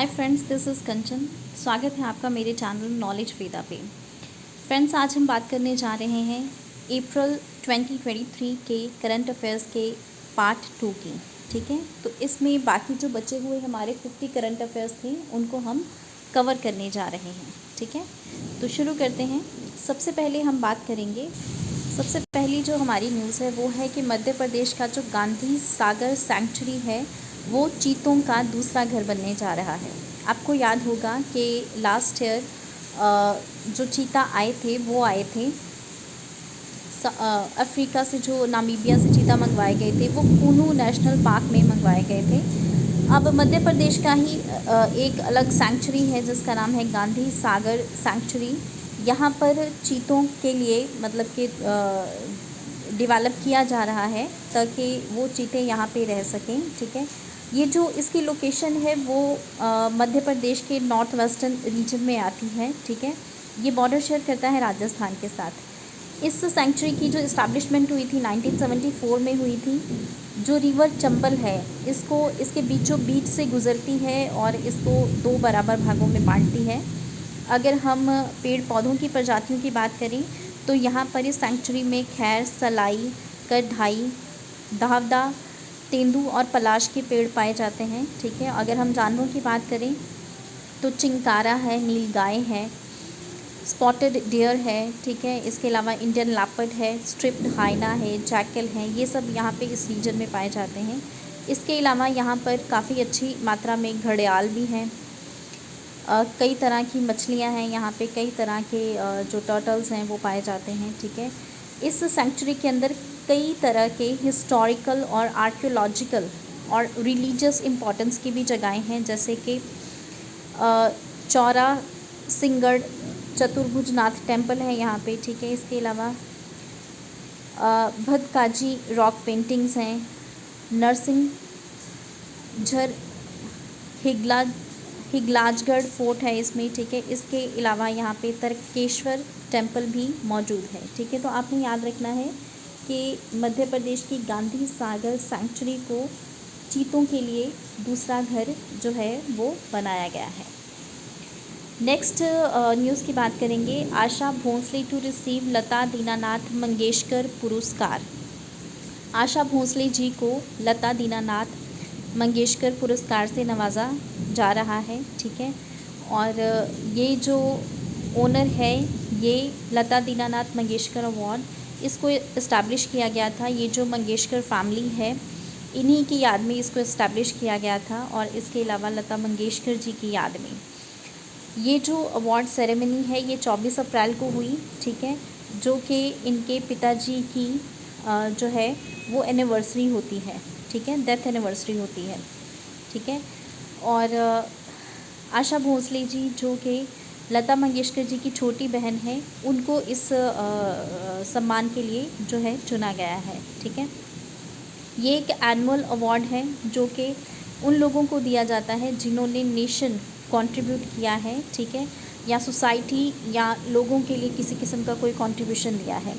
Hi friends, this is कंचन। स्वागत है आपका मेरे चैनल नॉलेज वेदा पे। फ्रेंड्स, आज हम बात करने जा रहे हैं अप्रैल 2023 के करंट अफेयर्स के पार्ट 2 की। ठीक है, तो इसमें बाकी जो बचे हुए हमारे 50 करंट अफेयर्स थे उनको हम कवर करने जा रहे हैं। ठीक है, तो शुरू करते हैं। सबसे पहले हम बात करेंगे, सबसे पहली जो हमारी न्यूज़ है वो है कि मध्य प्रदेश का जो गांधी सागर सैंक्चुरी है वो चीतों का दूसरा घर बनने जा रहा है। आपको याद होगा कि लास्ट ईयर जो चीता आए थे वो आए थे अफ्रीका से, जो नामीबिया से चीता मंगवाए गए थे वो कूनू नेशनल पार्क में मंगवाए गए थे। अब मध्य प्रदेश का ही एक अलग सैंक्चुरी है जिसका नाम है गांधी सागर सैंक्चुरी। यहाँ पर चीतों के लिए मतलब कि डेवलप किया जा रहा है ताकि वो चीते यहाँ पे रह सकें। ठीक है, ये जो इसकी लोकेशन है वो मध्य प्रदेश के नॉर्थ वेस्टर्न रीजन में आती है। ठीक है, ये बॉर्डर शेयर करता है राजस्थान के साथ। इस सेंचुरी की जो इस्टेब्लिशमेंट हुई थी 1974 में हुई थी। जो रिवर चंबल है इसके बीचों बीच से गुजरती है और इसको 2 बराबर भागों में बांटती है। अगर हम पेड़ पौधों की प्रजातियों की बात करें तो यहाँ पर इस सेंचुरी में खैर, सलाई, कढ़ाई, दावदा, तेंदू और पलाश के पेड़ पाए जाते हैं। ठीक है, अगर हम जानवरों की बात करें तो चिंकारा है, नीलगाय है, स्पॉटेड डियर है। ठीक है, इसके अलावा इंडियन लेपर्ड है, स्ट्रिप्ड हाइना है, जैकल है, ये सब यहाँ पे इस रीजन में पाए जाते हैं। इसके अलावा यहाँ पर काफ़ी अच्छी मात्रा में घड़ियाल भी हैं। कई तरह की मछलियाँ हैं यहाँ पे, कई तरह के जो टर्टल्स हैं वो पाए जाते हैं। ठीक है, इस सेंचुरी के अंदर कई तरह के हिस्टोरिकल और आर्कियोलॉजिकल और रिलीजियस इम्पोर्टेंस की भी जगहें हैं, जैसे कि चौरा सिंगड़ चतुर्भुजनाथ टेम्पल है यहाँ पे। ठीक है, इसके अलावा भदकाजी रॉक पेंटिंग्स हैं, नरसिंह झर हिगलाजगढ़ फोर्ट है इसमें। ठीक है, इसके अलावा यहाँ पे तर्केश्वर टेम्पल भी मौजूद है। ठीक है, तो आपने याद रखना है कि मध्य प्रदेश की गांधी सागर सैंक्चुरी को चीतों के लिए दूसरा घर जो है वो बनाया गया है। नेक्स्ट न्यूज़ की बात करेंगे। आशा भोंसले टू रिसीव लता दीनानाथ मंगेशकर पुरस्कार। आशा भोंसले जी को लता दीनानाथ मंगेशकर पुरस्कार से नवाजा जा रहा है। ठीक है, और ये जो ओनर है, ये लता दीनानाथ मंगेशकर अवार्ड, इसको इस्टेब्लिश किया गया था। ये जो मंगेशकर फैमिली है इन्हीं की याद में इसको इस्टेब्लिश किया गया था, और इसके अलावा लता मंगेशकर जी की याद में। ये जो अवार्ड सेरेमनी है ये 24 अप्रैल को हुई। ठीक है, जो कि इनके पिताजी की जो है वो एनिवर्सरी होती है। ठीक है, डेथ एनिवर्सरी होती है। ठीक है, और आशा भोंसले जी जो कि लता मंगेशकर जी की छोटी बहन है, उनको इस सम्मान के लिए जो है चुना गया है। ठीक है, ये एक एनुअल अवार्ड है जो कि उन लोगों को दिया जाता है जिन्होंने नेशन कंट्रीब्यूट किया है। ठीक है, या सोसाइटी या लोगों के लिए किसी किस्म का कोई कंट्रीब्यूशन दिया है।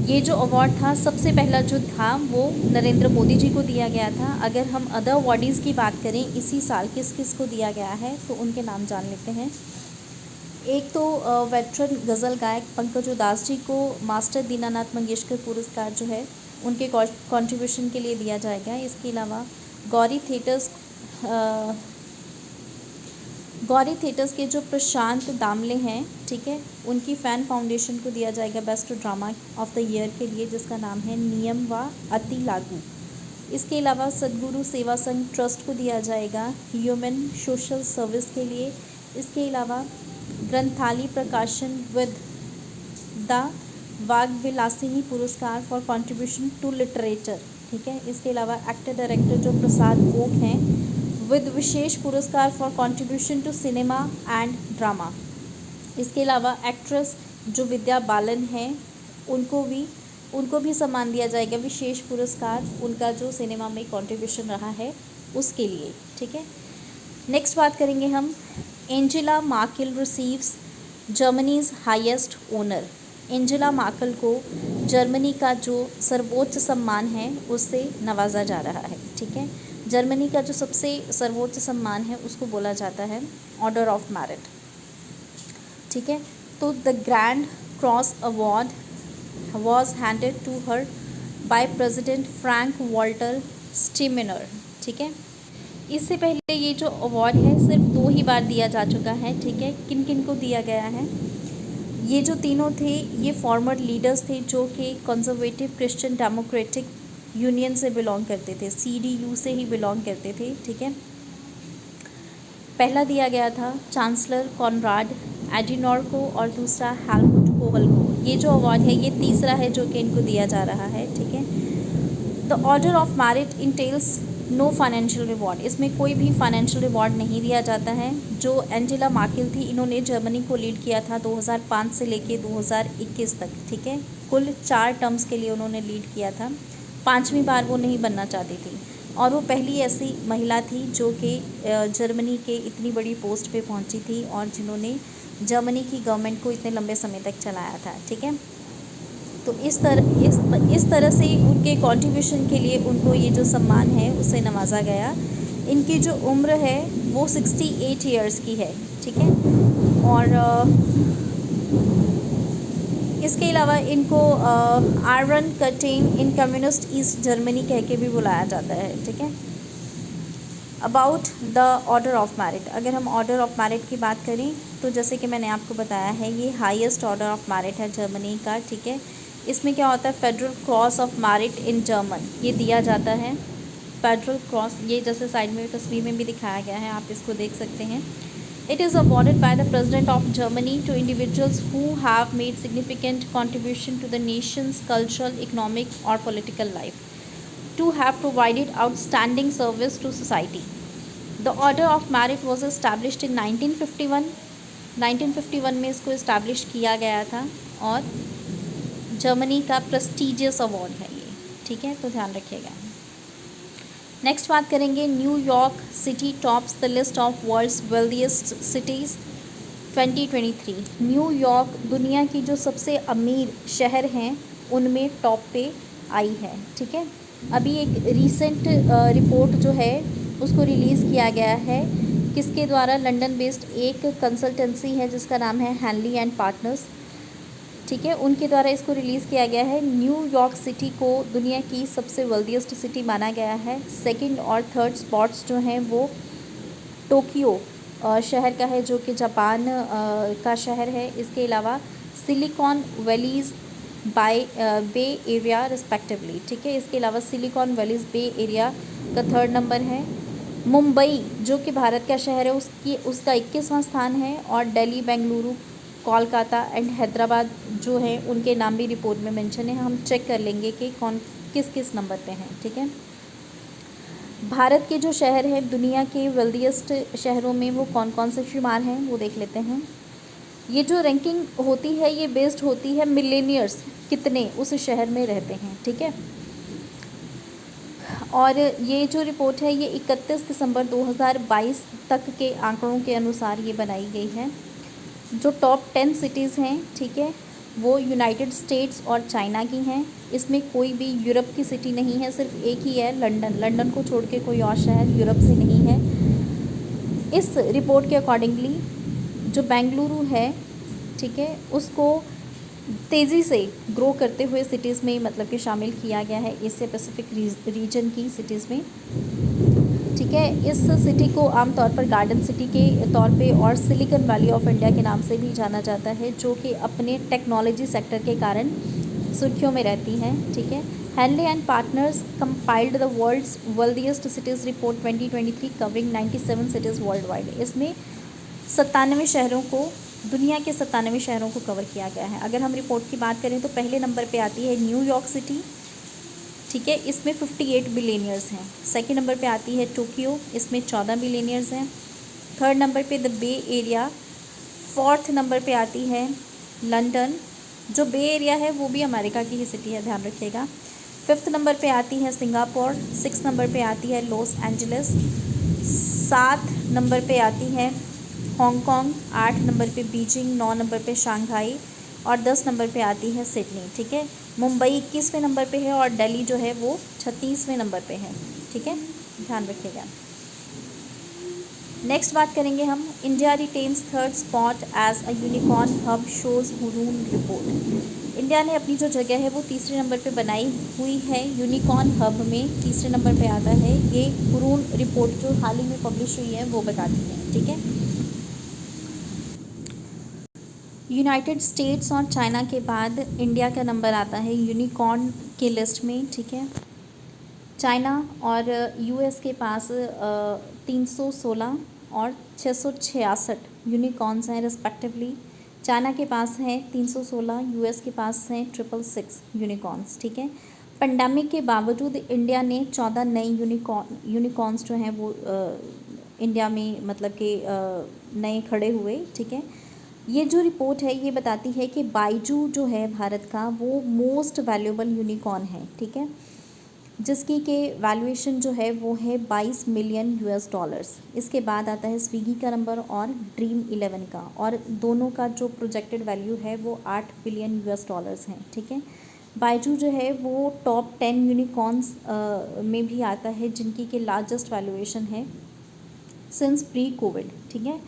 ये जो अवार्ड था सबसे पहला जो था वो नरेंद्र मोदी जी को दिया गया था। अगर हम अदर अवार्डीज़ की बात करें इसी साल किस किस को दिया गया है तो उनके नाम जान लेते हैं। एक तो वेटरन गज़ल गायक पंकज उदास जी को मास्टर दीनानाथ मंगेशकर पुरस्कार जो है उनके कंट्रीब्यूशन के लिए दिया जाएगा। इसके अलावा गौरी थिएटर्स के जो प्रशांत दामले हैं, ठीक है, उनकी फ़ैन फाउंडेशन को दिया जाएगा best drama of the year के लिए, जिसका नाम है नियम व अति लागू। इसके अलावा सद्गुरु सेवा संघ ट्रस्ट को दिया जाएगा ह्यूमन सोशल सर्विस के लिए। इसके अलावा ग्रंथाली प्रकाशन विद द वाग्विलासिनी पुरस्कार फॉर कंट्रीब्यूशन टू लिटरेचर। ठीक है, इसके अलावा एक्टर डायरेक्टर जो प्रसाद ओक हैं विद विशेष पुरस्कार for contribution to cinema and drama. इसके अलावा एक्ट्रेस जो विद्या बालन हैं उनको भी सम्मान दिया जाएगा, विशेष पुरस्कार, उनका जो सिनेमा में कंट्रीब्यूशन रहा है उसके लिए। ठीक है, नेक्स्ट बात करेंगे हम। Angela Merkel receives Germany's highest honour. Angela Merkel को जर्मनी का जो सर्वोच्च सम्मान है उससे नवाजा जा रहा है। ठीक है, जर्मनी का जो सबसे सर्वोच्च सम्मान है उसको बोला जाता है ऑर्डर ऑफ मेरिट, ठीक है। तो the grand cross award was handed to her by president Frank Walter Steinmeier, ठीक है। इससे पहले ये जो अवार्ड है सिर्फ 2 ही बार दिया जा चुका है, ठीक है। किन किन को दिया गया है? ये जो तीनों थे ये फॉर्मर लीडर्स थे जो कि कंजर्वेटिव क्रिश्चियन डेमोक्रेटिक यूनियन से बिलोंग करते थे, CDU से ही बिलोंग करते थे, ठीक है। पहला दिया गया था चांसलर कॉनराड एडिनोर को और दूसरा हेलमुट कोहल को। ये जो अवार्ड है ये तीसरा है जो कि इनको दिया जा रहा है, ठीक है। The order of merit entails no financial reward, इसमें कोई भी फाइनेंशियल रिवॉर्ड नहीं दिया जाता है। जो एंजेला मार्केल थी इन्होंने जर्मनी को लीड किया था 2005 से लेके 2021 तक, ठीक है। कुल 4 टर्म्स के लिए उन्होंने लीड किया था, 5वीं बार वो नहीं बनना चाहती थी और वो पहली ऐसी महिला थी जो कि जर्मनी के इतनी बड़ी पोस्ट पे पहुंची थी और जिन्होंने जर्मनी की गवर्नमेंट को इतने लंबे समय तक चलाया था, ठीक है। तो इस तरह से उनके कंट्रीब्यूशन के लिए उनको ये जो सम्मान है उससे नवाजा गया। इनकी जो उम्र है वो 68 ईयर्स की है, ठीक है। और इसके अलावा इनको आयरन कर्टेन इन कम्युनिस्ट ईस्ट जर्मनी कह के भी बुलाया जाता है, ठीक है। About the order of merit, अगर हम ऑर्डर ऑफ मेरिट की बात करें तो जैसे कि मैंने आपको बताया है ये हाईएस्ट ऑर्डर ऑफ मेरिट है जर्मनी का, ठीक है। इसमें क्या होता है, federal cross of merit in German ये दिया जाता है। फेडरल क्रॉस ये जैसे साइड में तस्वीर में भी दिखाया गया है, आप इसको देख सकते हैं। It is awarded by the president of Germany to individuals who have made significant contribution to the nation's cultural, economic और political life, to have provided outstanding service to society. The Order of Merit was established in 1951. 1951 में इसको establish किया गया था और Germany का prestigious award है ये, ठीक है, तो ध्यान रखिएगा। नेक्स्ट बात करेंगे, New York city tops the list of world's wealthiest cities 2023। New York दुनिया की जो सबसे अमीर शहर हैं उनमें टॉप पे आई है, ठीक है। अभी एक रीसेंट रिपोर्ट जो है उसको रिलीज़ किया गया है, किसके द्वारा, लंदन बेस्ड एक कंसल्टेंसी है जिसका नाम है हैनली एंड पार्टनर्स, ठीक है, उनके द्वारा इसको रिलीज़ किया गया है। न्यूयॉर्क सिटी को दुनिया की सबसे वेल्दीएस्ट सिटी माना गया है। 2nd और 3rd स्पॉट्स जो हैं वो टोक्यो शहर का है जो कि जापान का शहर है। इसके अलावा सिलिकॉन वैलीज़ बाय बे एरिया रिस्पेक्टिवली, ठीक है। इसके अलावा सिलिकॉन वैलीज़ बे एरिया का 3rd नंबर है। मुंबई जो कि भारत का शहर है उसका 21वां स्थान है और दिल्ली, बेंगलुरु, कोलकाता एंड हैदराबाद जो है उनके नाम भी रिपोर्ट में मेंशन है। हम चेक कर लेंगे कि कौन किस किस नंबर पे हैं, ठीक है। भारत के जो शहर है दुनिया के वेल्दीएस्ट शहरों में वो कौन कौन से शुमार हैं वो देख लेते हैं। ये जो रैंकिंग होती है ये बेस्ड होती है मिलेनियर्स कितने उस शहर में रहते हैं, ठीक है। और ये जो रिपोर्ट है ये 31 दिसंबर 2022 तक के आंकड़ों के अनुसार ये बनाई गई है। जो टॉप 10 सिटीज़ हैं, ठीक है, वो यूनाइटेड स्टेट्स और चाइना की हैं। इसमें कोई भी यूरोप की सिटी नहीं है, सिर्फ एक ही है लंदन। लंदन को छोड़ के कोई और शहर यूरोप से नहीं है। इस रिपोर्ट के अकॉर्डिंगली जो बेंगलुरु है, ठीक है, उसको तेज़ी से ग्रो करते हुए सिटीज़ में मतलब कि शामिल किया गया है, एशिया पैसिफिक रीजन की सिटीज़ में, ठीक है। इस सिटी को आमतौर पर गार्डन सिटी के तौर पे और सिलिकॉन वैली ऑफ इंडिया के नाम से भी जाना जाता है, जो कि अपने टेक्नोलॉजी सेक्टर के कारण सुर्खियों में रहती हैं, ठीक है। Henley and partners compiled the world's wealthiest cities report 2023 covering 97 cities worldwide. इसमें 97 शहरों को, दुनिया के 97 शहरों को कवर किया गया है। अगर हम रिपोर्ट की बात करें तो पहले नंबर पे आती है न्यूयॉर्क सिटी, ठीक है, इसमें 58 बिलियनियर्स हैं। 2nd नंबर पे आती है टोक्यो, इसमें 14 बिलियनियर्स हैं। 3rd नंबर पे the bay area. 4th number पे आती है लंदन, जो बे एरिया है वो भी अमेरिका की ही सिटी है, ध्यान रखिएगा। 5th नंबर पे आती है सिंगापुर। 6th नंबर पे आती है लॉस एंजलिस। 7 नंबर पे आती है हांगकांग। 8 नंबर पे बीजिंग। 9 नंबर पे शंघाई और 10 नंबर पे आती है सिडनी, ठीक है। मुंबई 21वें नंबर पे है और दिल्ली जो है वो 36वें नंबर पे है, ठीक है। ध्यान रखिएगा। नेक्स्ट बात करेंगे हम, India retains third spot as a unicorn hub shows Hurun report. India ने अपनी जो जगह है वो तीसरे नंबर पे बनाई हुई है यूनिकॉर्न हब में, तीसरे नंबर पे आता है। ये हुरून रिपोर्ट जो हाल ही में पब्लिश हुई है वो बताती है, ठीक है। यूनाइटेड स्टेट्स और चाइना के बाद इंडिया का नंबर आता है यूनिकॉर्न के लिस्ट में, ठीक है। चाइना और यूएस के पास 316 और 666 यूनिकॉर्न्स हैं रिस्पेक्टिवली। चाइना के पास हैं 316, यूएस के पास हैं 666 यूनिकॉर्न्स, ठीक है। पेंडेमिक के बावजूद इंडिया ने 14 नए यूनिकॉर्न्स जो हैं वो इंडिया में मतलब कि नए खड़े हुए, ठीक है। ये जो रिपोर्ट है ये बताती है कि बाइजू जो है भारत का वो मोस्ट वैल्यूएबल यूनिकॉर्न है, ठीक है, जिसकी के वैल्यूएशन जो है वो है 22 मिलियन यूएस डॉलर्स। इसके बाद आता है स्विगी का नंबर और ड्रीम 11 का, और दोनों का जो प्रोजेक्टेड वैल्यू है वो 8 बिलियन यूएस डॉलर्स हैं, ठीक है। बाइजू जो है वो टॉप 10 यूनिकॉर्न्स में भी आता है जिनकी के लार्जेस्ट वैल्यूएशन है सिंस प्री कोविड, ठीक है।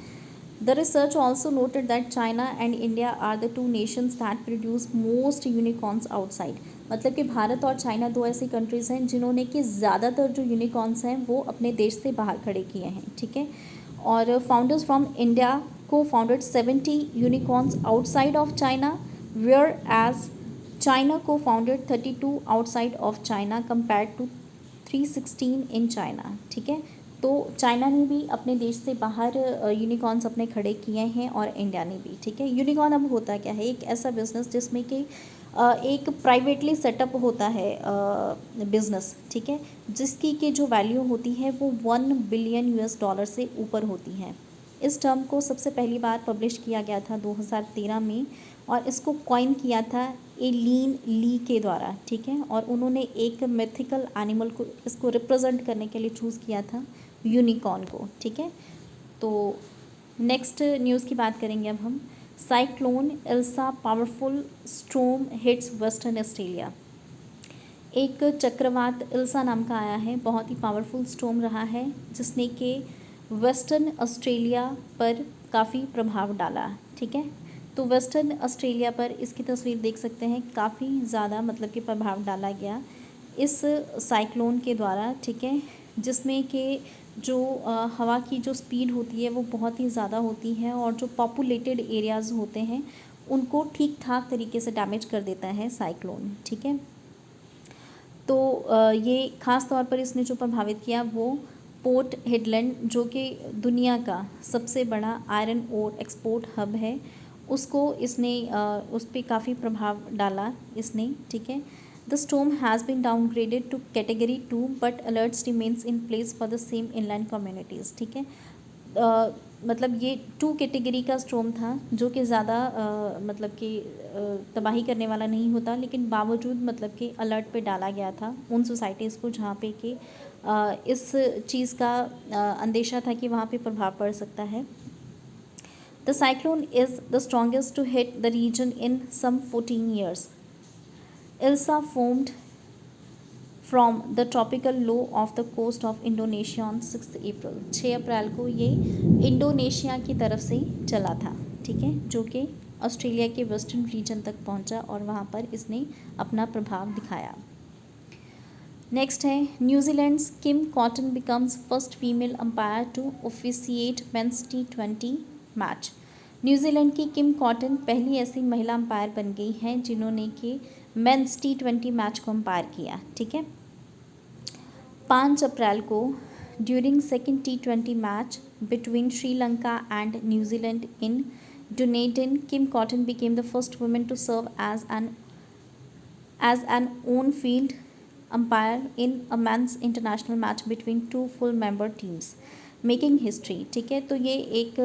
The research also noted that China and India are the two nations that produce most unicorns outside। मतलब कि भारत और चाइना दो ऐसी कंट्रीज़ हैं जिन्होंने कि ज़्यादातर जो यूनिकॉर्न्स हैं वो अपने देश से बाहर खड़े किए हैं, ठीक है। और founders from India co-founded 70 unicorns outside of China, whereas China co-founded 32 outside of China compared to 316 in China, ठीक है। तो चाइना ने भी अपने देश से बाहर यूनिकॉर्न्स अपने खड़े किए हैं और इंडिया ने भी, ठीक है। यूनिकॉर्न अब होता क्या है, एक ऐसा बिजनेस जिसमें कि एक प्राइवेटली सेटअप होता है बिजनेस, ठीक है, जिसकी के जो वैल्यू होती है वो 1 बिलियन यूएस डॉलर से ऊपर होती है। इस टर्म को सबसे पहली बार पब्लिश किया गया था 2013 में, और इसको कॉइन किया था एलीन ली के द्वारा, ठीक है। और उन्होंने एक मिथिकल एनिमल को इसको रिप्रेजेंट करने के लिए चूज़ किया था यूनिकॉर्न को, ठीक है। तो नेक्स्ट न्यूज़ की बात करेंगे अब हम। Cyclone Ilsa powerful storm hits western Australia. एक चक्रवात इल्सा नाम का आया है, बहुत ही पावरफुल स्टॉर्म रहा है जिसने कि वेस्टर्न ऑस्ट्रेलिया पर काफ़ी प्रभाव डाला, ठीक है। तो वेस्टर्न ऑस्ट्रेलिया पर इसकी तस्वीर देख सकते हैं, काफ़ी ज़्यादा मतलब कि प्रभाव डाला गया इस साइक्लोन के द्वारा, ठीक है, जिसमें कि जो हवा की जो स्पीड होती है वो बहुत ही ज़्यादा होती है और जो पॉपुलेटेड एरियाज़ होते हैं उनको ठीक ठाक तरीके से डैमेज कर देता है साइक्लोन, ठीक है। तो ये ख़ास तौर पर इसने जो प्रभावित किया वो पोर्ट हेडलैंड, जो कि दुनिया का सबसे बड़ा आयरन ओर एक्सपोर्ट हब है, उसको इसने उस पर काफ़ी प्रभाव डाला इसने, ठीक है। The storm has been downgraded to category 2 but alerts remains in place for the same inland communities, ठीक है। मतलब ये 2 कैटेगरी का स्टॉर्म था जो कि ज़्यादा मतलब कि तबाही करने वाला नहीं होता, लेकिन बावजूद मतलब कि अलर्ट पे डाला गया था उन सोसाइटीज़ को जहाँ पे कि इस चीज़ का अंदेशा था कि वहाँ पे प्रभाव पड़ सकता है। The cyclone is the strongest to hit the region in some 14 years। Ilsa formed from the tropical low off the coast of Indonesia on 6 April. 6 अप्रैल को ये इंडोनेशिया की तरफ से चला था, ठीक है, जो कि ऑस्ट्रेलिया के वेस्टर्न रीजन तक पहुंचा और वहां पर इसने अपना प्रभाव दिखाया। नेक्स्ट है, New Zealand's Kim Cotton becomes first female umpire to officiate men's T20 match. New Zealand की किम कॉटन पहली ऐसी महिला अंपायर बन गई हैं जिन्होंने कि मेंस T20 मैच को अंपायर किया, ठीक है। 5 अप्रैल को during second T20 match between Sri Lanka and New Zealand in Dunedin, Kim Cotton became the first women to serve as an on field umpire in a men's international match between 2 full member teams, making history, ठीक है। तो ये एक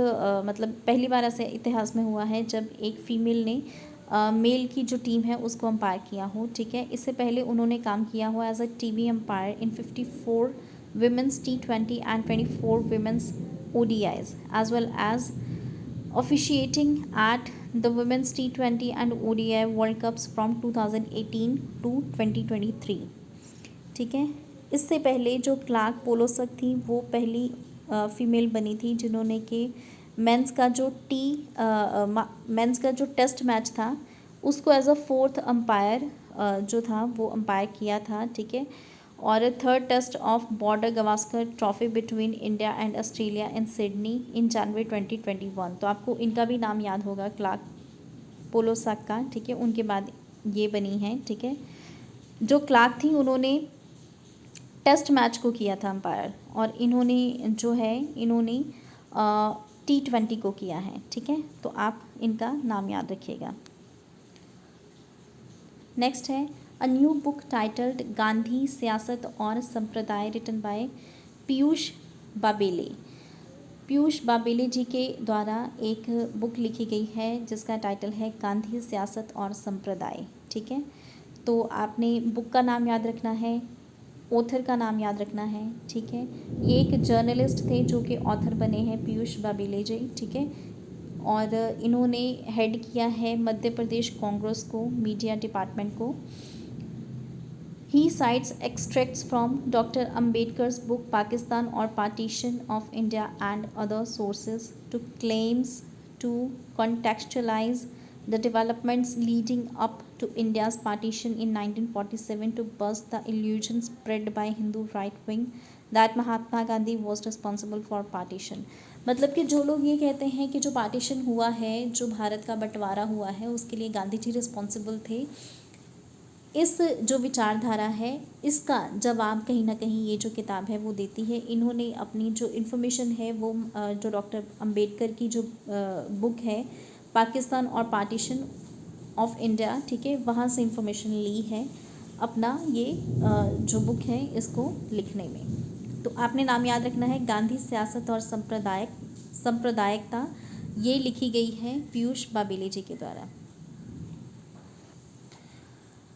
मतलब पहली बार ऐसे इतिहास में हुआ है जब एक फ़ीमेल ने मेल की जो टीम है उसको अंपायर किया हो, ठीक है। इससे पहले उन्होंने काम किया हुआ as a TV umpire in 54 women's T20 and 24 women's ODIs as well as officiating at the women's T20 and ODI World Cups from 2018 to 2023, ठीक है। इससे पहले जो क्लार्क पोलोसक थी वो पहली फीमेल बनी थी जिन्होंने कि मेंस का जो टेस्ट मैच था उसको एज अ फोर्थ अंपायर जो था वो अंपायर किया था, ठीक है। और third test of Border Gavaskar trophy between India and Australia in Sydney in January 2021। तो आपको इनका भी नाम याद होगा, क्लार्क पोलोसक का, ठीक है। उनके बाद ये बनी है, ठीक है। जो क्लार्क थी उन्होंने टेस्ट मैच को किया था अंपायर, और इन्होंने T20 को किया है, ठीक है। तो आप इनका नाम याद रखिएगा। नेक्स्ट है a new book titled Gandhi सियासत और संप्रदाय रिटन बाय पीयूष बाबेले। पीयूष बाबेले जी के द्वारा एक बुक लिखी गई है जिसका टाइटल है गांधी सियासत और संप्रदाय, ठीक है। तो आपने बुक का नाम याद रखना है, ऑथर का नाम याद रखना है, ठीक है। ये एक जर्नलिस्ट थे जो कि ऑथर बने हैं, पीयूष बाबेले जी, ठीक है। और इन्होंने हेड किया है मध्य प्रदेश कांग्रेस को, मीडिया डिपार्टमेंट को। He cites extracts from doctor Ambedkar's book Pakistan or partition of India and other sources to claims to contextualise the developments leading up to India's partition in 1947 to bust the illusion spread by Hindu right wing that Mahatma Gandhi was responsible for partition। मतलब कि जो लोग ये कहते हैं कि जो partition हुआ है, जो भारत का बंटवारा हुआ है, उसके लिए गांधी जी रिस्पॉन्सिबल थे, इस जो विचारधारा है इसका जवाब कहीं ना कहीं ये जो किताब है वो देती है। इन्होंने अपनी जो इन्फॉर्मेशन है वो जो डॉक्टर अंबेडकर की जो बुक है Pakistan or partition of India, ठीक है, वहाँ से इंफॉर्मेशन ली है अपना ये जो बुक है इसको लिखने में। तो आपने नाम याद रखना है गांधी सियासत और सांप्रदायिकता। ये लिखी गई है पीयूष बाबेले जी के द्वारा।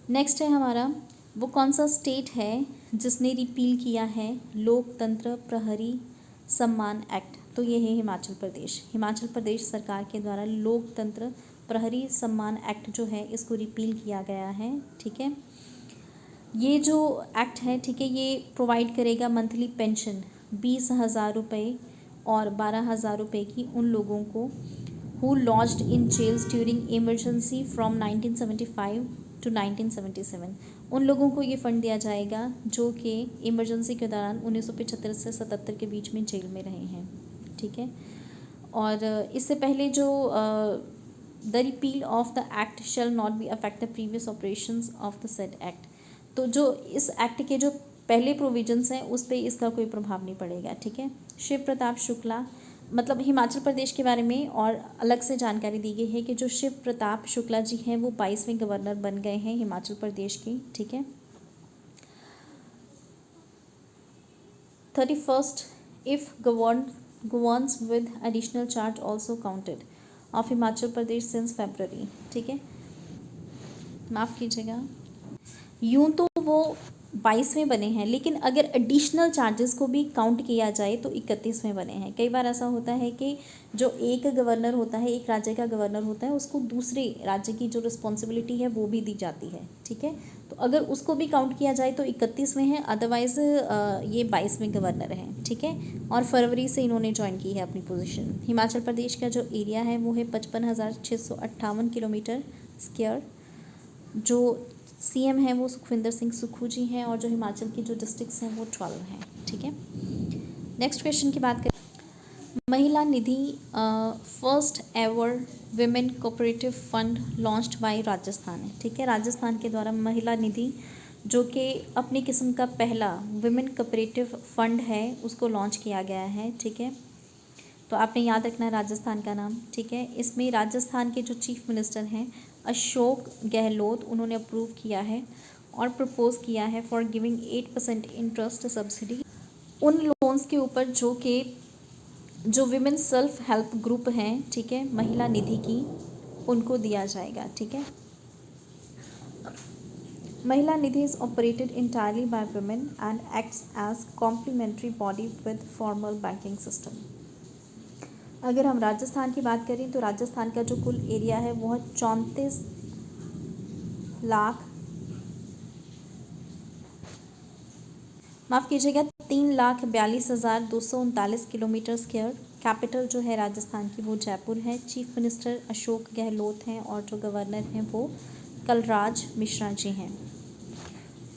नेक्स्ट है हमारा, वो कौन सा स्टेट है जिसने रिपील किया है लोकतंत्र प्रहरी सम्मान एक्ट। तो ये है हिमाचल प्रदेश। हिमाचल प्रदेश सरकार के द्वारा लोकतंत्र प्रहरी सम्मान एक्ट जो है इसको रिपील किया गया है, ठीक है। ये जो एक्ट है, ठीक है, ये प्रोवाइड करेगा मंथली पेंशन 20,000 रुपये और 12,000 रुपये की उन लोगों को who lodged in jails during emergency from 1975 to 1977। उन लोगों को ये फ़ंड दिया जाएगा जो कि इमरजेंसी के दौरान 1975 से 77 के बीच में जेल में रहे हैं, ठीक है। और इससे पहले जो the repeal of the act shall not be affect the previous operations of the said act. तो जो इस एक्ट के जो पहले प्रोविजंस हैं उस पर इसका कोई प्रभाव नहीं पड़ेगा, ठीक है। शिव प्रताप शुक्ला, मतलब हिमाचल प्रदेश के बारे में और अलग से जानकारी दी गई है कि जो शिव प्रताप शुक्ला जी हैं वो 22वें गवर्नर बन गए हैं हिमाचल प्रदेश के, ठीक है। 31st if governs with additional charge also counted of Himachal Pradesh since February, ठीक है, माफ़ कीजिएगा। यूँ तो वो 22वें बने हैं, लेकिन अगर एडिशनल चार्जेस को भी काउंट किया जाए तो 31वें बने हैं। कई बार ऐसा होता है कि जो एक गवर्नर होता है, एक राज्य का गवर्नर होता है, उसको दूसरे राज्य की जो रिस्पॉन्सिबिलिटी है वो भी दी जाती है, ठीक है। तो अगर उसको भी काउंट किया जाए तो 31वें हैं, अदरवाइज़ ये 22वें गवर्नर हैं, ठीक है। और फरवरी से इन्होंने ज्वाइन की है अपनी पोजीशन। हिमाचल प्रदेश का जो एरिया है वो है 55,658 किलोमीटर स्क्वायर। जो सीएम है वो सुखविंदर सिंह सुक्खू जी हैं, और जो हिमाचल की जो डिस्ट्रिक्ट्स हैं वो 12 हैं, ठीक है। नेक्स्ट क्वेश्चन की बात करें, Mahila Nidhi first ever women cooperative fund launched by Rajasthan है, ठीक है। राजस्थान के द्वारा महिला निधि जो कि अपनी किस्म का पहला विमेन कोऑपरेटिव फंड है उसको लॉन्च किया गया है, ठीक है। तो आपने याद रखना है राजस्थान का नाम, ठीक है। इसमें राजस्थान के जो चीफ मिनिस्टर हैं अशोक गहलोत, उन्होंने अप्रूव किया है और प्रपोज किया है फॉर गिविंग 8% इंटरेस्ट सब्सिडी उन लोन्स के ऊपर जो विमेन सेल्फ हेल्प ग्रुप हैं, ठीक है, महिला निधि की, उनको दिया जाएगा, ठीक है। Mahila Nidhi is operated entirely by women and acts as complementary body with formal banking system. अगर हम राजस्थान की बात करें तो राजस्थान का जो कुल एरिया है वो है 34 माफ़ कीजिएगा, 3,42,239 किलोमीटर स्क्वायर। कैपिटल जो है राजस्थान की वो जयपुर है। चीफ मिनिस्टर अशोक गहलोत हैं और जो गवर्नर हैं वो कलराज मिश्रा जी हैं।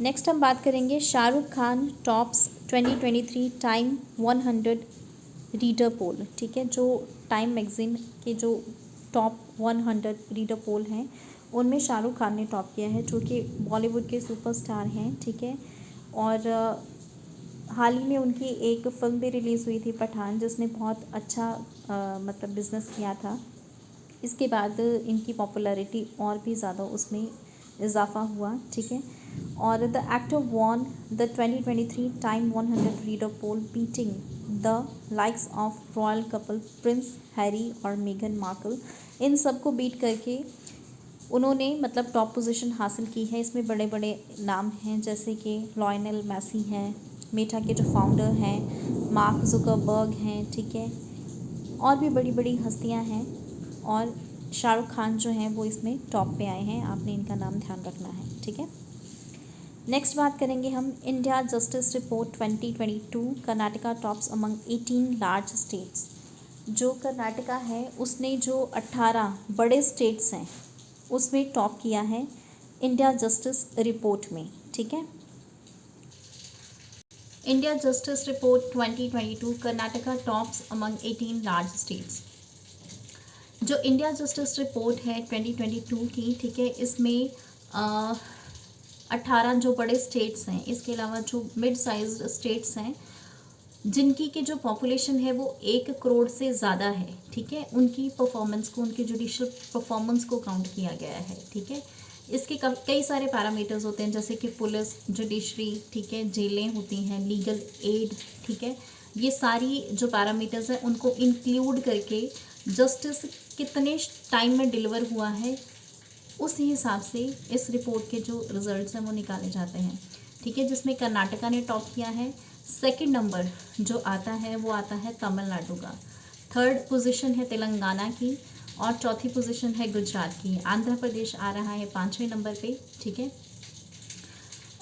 नेक्स्ट हम बात करेंगे Shahrukh Khan tops 2023 time 100 reader poll. ठीक है, जो टाइम मैगजीन के जो टॉप 100 रीडर पोल हैं उनमें शाहरुख खान ने टॉप किया है, जो कि बॉलीवुड के सुपरस्टार हैं। ठीक है, और हाल ही में उनकी एक फ़िल्म भी रिलीज़ हुई थी पठान, जिसने बहुत अच्छा मतलब बिज़नेस किया था। इसके बाद इनकी पॉपुलैरिटी और भी ज़्यादा उसमें इजाफा हुआ। ठीक है, और the actor won the 2023 time 100 reader poll beating the likes of royal couple prince Harry और मेगन मार्कल। इन सब को बीट करके उन्होंने मतलब टॉप पोजीशन हासिल की है। इसमें बड़े बड़े नाम हैं, जैसे कि लॉयनल मेसी हैं, मेटा के जो फाउंडर हैं, मार्क जुकरबर्ग हैं। ठीक है, और भी बड़ी बड़ी हस्तियां हैं, और शाहरुख खान जो हैं वो इसमें टॉप पे आए हैं। आपने इनका नाम ध्यान रखना है। ठीक है, नेक्स्ट बात करेंगे हम India justice report 2022 Karnataka tops among 18 large states. जो कर्नाटका है उसने जो 18 बड़े स्टेट्स हैं उसमें टॉप किया है इंडिया जस्टिस रिपोर्ट में। ठीक है, India justice report 2022 Karnataka tops among 18 large states. जो इंडिया जस्टिस रिपोर्ट है 2022 की, ठीक है, इसमें 18 जो बड़े स्टेट्स हैं, इसके अलावा जो मिड साइज स्टेट्स हैं जिनकी की जो पॉपुलेशन है वो 1 करोड़ से ज़्यादा है। ठीक है, उनकी परफॉर्मेंस को, उनकी जुडिशियल परफॉर्मेंस को काउंट किया गया है। ठीक है, इसके कई सारे पैरामीटर्स होते हैं, जैसे कि पुलिस, जुडिशरी, ठीक है, जेलें होती हैं, लीगल एड। ठीक है, ये सारी जो पैरामीटर्स हैं उनको इंक्लूड करके जस्टिस कितने टाइम में डिलीवर हुआ है उस हिसाब से इस रिपोर्ट के जो रिजल्ट्स हैं वो निकाले जाते हैं। ठीक है, जिसमें कर्नाटका ने टॉप किया है। सेकंड नंबर जो आता है वो आता है तमिलनाडु का। थर्ड पोजीशन है तेलंगाना की, और चौथी पोजीशन है गुजरात की। आंध्र प्रदेश आ रहा है 5वें नंबर पे। ठीक है,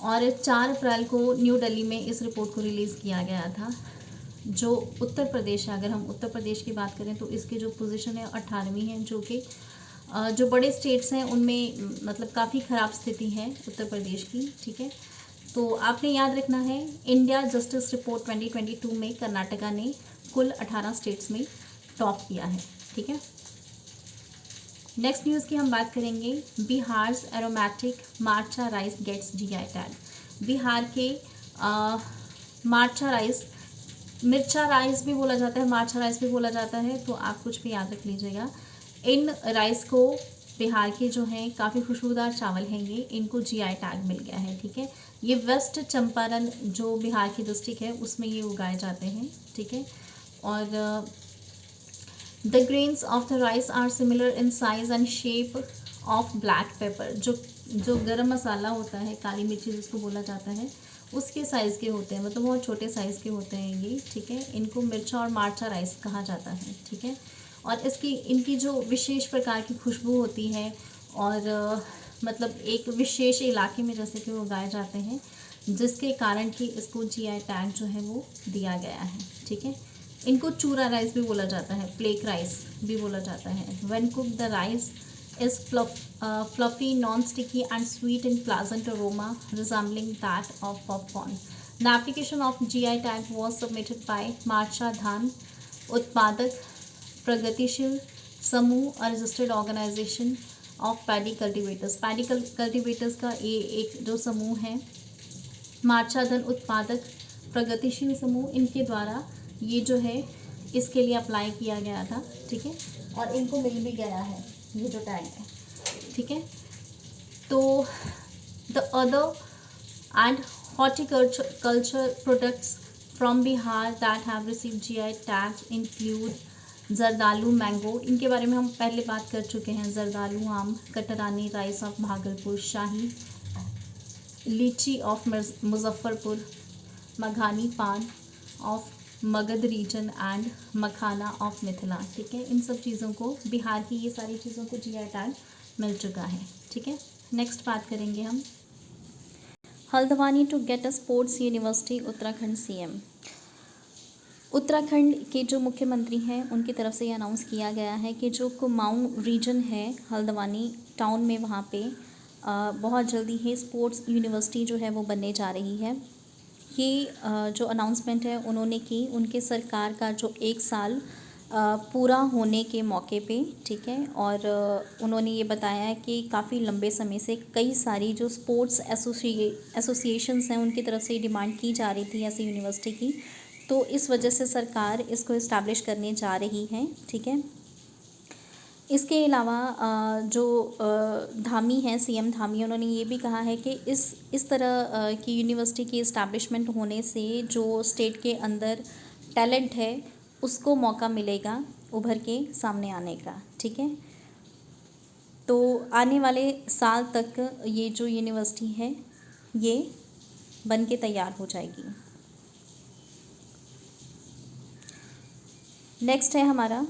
और 4 अप्रैल को न्यू दिल्ली में इस रिपोर्ट को रिलीज़ किया गया था। जो उत्तर प्रदेश है, अगर हम उत्तर प्रदेश की बात करें तो इसकी जो पोजीशन है 18वीं है, जो कि जो बड़े स्टेट्स हैं उनमें मतलब काफ़ी ख़राब स्थिति है उत्तर प्रदेश की। ठीक है, तो आपने याद रखना है इंडिया जस्टिस रिपोर्ट 2022 में कर्नाटका ने कुल 18 स्टेट्स में टॉप किया है। ठीक है, नेक्स्ट न्यूज़ की हम बात करेंगे। Bihar's aromatic Marcha rice gets GI tag. Bihar के मार्चा राइस, मिर्चा राइस भी बोला जाता है, मार्चा राइस भी बोला जाता है, तो आप कुछ भी याद रख लीजिएगा। इन राइस को बिहार के जो हैं काफ़ी खुशबूदार चावल हैं ये, इनको जीआई टैग मिल गया है। ठीक है, ये वेस्ट चंपारण जो बिहार की डिस्ट्रिक्ट है उसमें ये उगाए जाते हैं। ठीक है, और the grains of the rice are similar in size and shape of black pepper. जो गरम मसाला होता है, काली मिर्ची जिसको बोला जाता है, उसके साइज़ के होते हैं, मतलब बहुत छोटे साइज़ के होते हैं ये। ठीक है, इनको मिर्चा और मार्चा राइस कहा जाता है। ठीक है, और इनकी जो विशेष प्रकार की खुशबू होती है, और मतलब एक विशेष इलाके में जैसे कि वो उगाए जाते हैं, जिसके कारण कि इसको जीआई टैग जो है वो दिया गया है। ठीक है, इनको चूरा राइस भी बोला जाता है, प्लेक राइस भी बोला जाता है। When cook the rice is fluffy, non-sticky and sweet in pleasant aroma resembling that of popcorn. The application of GI tag was submitted by Marcha Dhan Utpadak Pragatishiल समूह, a registered organization of paddy cultivators. Paddy cultivators का ये एक जो समूह है, मार्चा धन उत्पादक प्रगतिशील समूह, इनके द्वारा ये जो है इसके लिए अप्लाई किया गया था। ठीक है, और इनको मिल भी गया है ये जो टैग है। ठीक है, तो the other and horticulture products from Bihar that have received GI tag include Zardalu mango, इनके बारे में हम पहले बात कर चुके हैं। Jardalu aam, Katarni rice of Bhagalpur, Shahi litchi of Muzaffarpur, मघानी paan of Magadh region and makhana of Mithila. ठीक है, इन सब चीज़ों को, बिहार की ये सारी चीज़ों को जीआई टैग मिल चुका है। ठीक है, नेक्स्ट बात करेंगे हम Haldwani to get a sports university Uttarakhand CM. Uttarakhand के जो मुख्यमंत्री हैं उनकी तरफ से ये अनाउंस किया गया है कि जो कुमाऊं रीजन है हल्द्वानी टाउन में, वहाँ पे बहुत जल्दी ही स्पोर्ट्स यूनिवर्सिटी जो है वो बनने जा रही है। ये जो अनाउंसमेंट है उन्होंने की उनके सरकार का जो 1 साल पूरा होने के मौके पे, ठीक है। और उन्होंने ये बताया है कि काफ़ी लंबे समय से कई सारी जो स्पोर्ट्स एसोसिएशंस हैं उनकी तरफ से डिमांड की जा रही थी ऐसी यूनिवर्सिटी की, तो इस वजह से सरकार इसको इस्टेब्लिश करने जा रही है, ठीक है। इसके अलावा जो धामी हैं, सीएम धामी, उन्होंने ये भी कहा है कि इस तरह की यूनिवर्सिटी की इस्टेब्लिशमेंट होने से जो स्टेट के अंदर टैलेंट है उसको मौका मिलेगा उभर के सामने आने का, ठीक है। तो आने वाले साल तक ये जो यूनिवर्सिटी है ये बन के तैयार हो जाएगी। नेक्स्ट है हमारा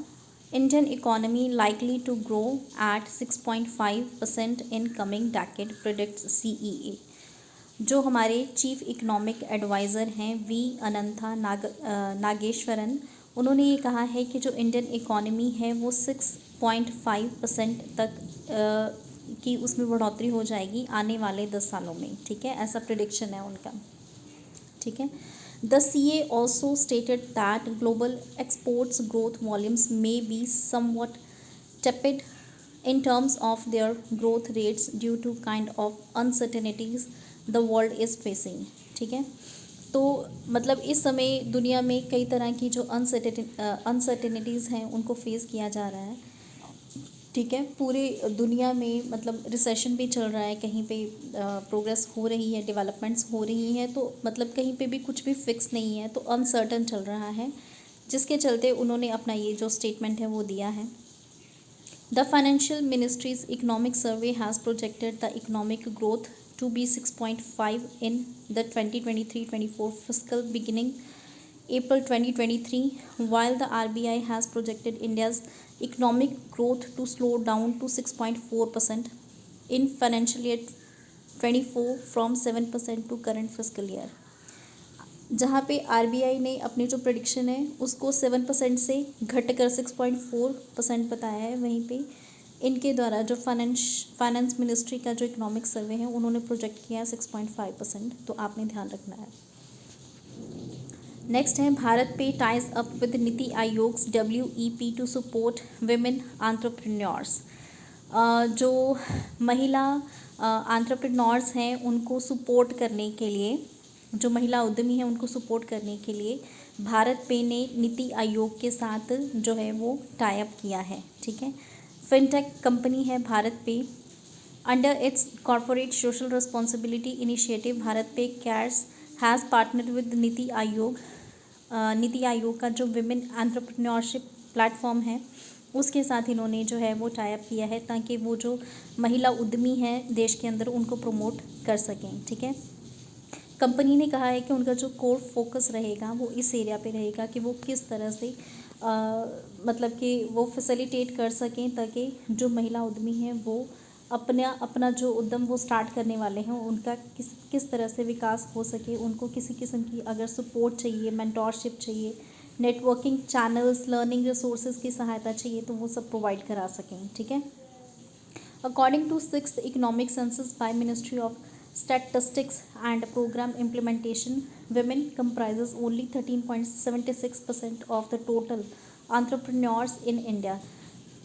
Indian economy likely to grow at 6.5% in coming decade predicts CEA. जो हमारे चीफ इकोनॉमिक एडवाइज़र हैं वी अनंथा नागेश्वरन, उन्होंने ये कहा है कि जो इंडियन इकोनॉमी है वो 6.5% तक की उसमें बढ़ोतरी हो जाएगी आने वाले 10 सालों में, ठीक है। ऐसा प्रिडिक्शन है उनका, ठीक है। The CA also stated that global exports growth volumes may be somewhat tepid in terms of their growth rates due to kind of uncertainties the world is facing, ठीक है। तो मतलब इस समय दुनिया में कई तरह की जो अनसर्टेनिटीज़ हैं उनको फेस किया जा रहा है, ठीक है। पूरे दुनिया में मतलब रिसेशन भी चल रहा है, कहीं पे प्रोग्रेस हो रही है, डेवलपमेंट्स हो रही हैं, तो मतलब कहीं पे भी कुछ भी फिक्स नहीं है, तो अनसर्टन चल रहा है, जिसके चलते उन्होंने अपना ये जो स्टेटमेंट है वो दिया है। The financial ministries economic survey has projected the economic growth to be 6.5 in the 2023-24 fiscal beginning April 2023, while the RBI has projected India's economic growth to slow down to 6.4% in financial year 24 from 7% to current fiscal year। जहाँ पे RBI ने अपनी जो prediction है उसको 7% से घटकर 6.4% बताया है, वहीं पे इनके द्वारा जो फाइनेंस मिनिस्ट्री का जो इकोनॉमिक सर्वे है उन्होंने प्रोजेक्ट किया है 6.5%, तो आपने ध्यान रखना है। नेक्स्ट है भारत पे ties up with NITI Aayog's WEP to support women entrepreneurs. जो महिला एंटरप्रेन्योर्स हैं उनको सपोर्ट करने के लिए, जो महिला उद्यमी हैं उनको सपोर्ट करने के लिए भारत पे ने नीति आयोग के साथ जो है वो टाई अप किया है, ठीक है। फिनटेक कंपनी है भारत पे। Under its corporate social responsibility initiative Bharat पे cares has partner with NITI Aayog. NITI Aayog का जो विमेन एंटरप्रेन्योरशिप प्लेटफॉर्म है उसके साथ इन्होंने जो है वो टाई अप किया है, ताकि वो जो महिला उद्यमी हैं देश के अंदर उनको प्रमोट कर सकें, ठीक है। कंपनी ने कहा है कि उनका जो कोर फोकस रहेगा वो इस एरिया पे रहेगा कि वो किस तरह से मतलब कि वो फैसिलिटेट कर सकें, ताकि जो महिला उद्यमी हैं वो अपना जो उद्यम वो स्टार्ट करने वाले हैं उनका किस तरह से विकास हो सके। उनको किसी किस्म की अगर सपोर्ट चाहिए, मेंटोरशिप चाहिए, नेटवर्किंग चैनल्स, लर्निंग रिसोर्सेज की सहायता चाहिए, तो वो सब प्रोवाइड करा सकें, ठीक है। According to 6th economic census by ministry of Statistics and Program Implementation, women comprises only 13.76% of the total entrepreneurs in India।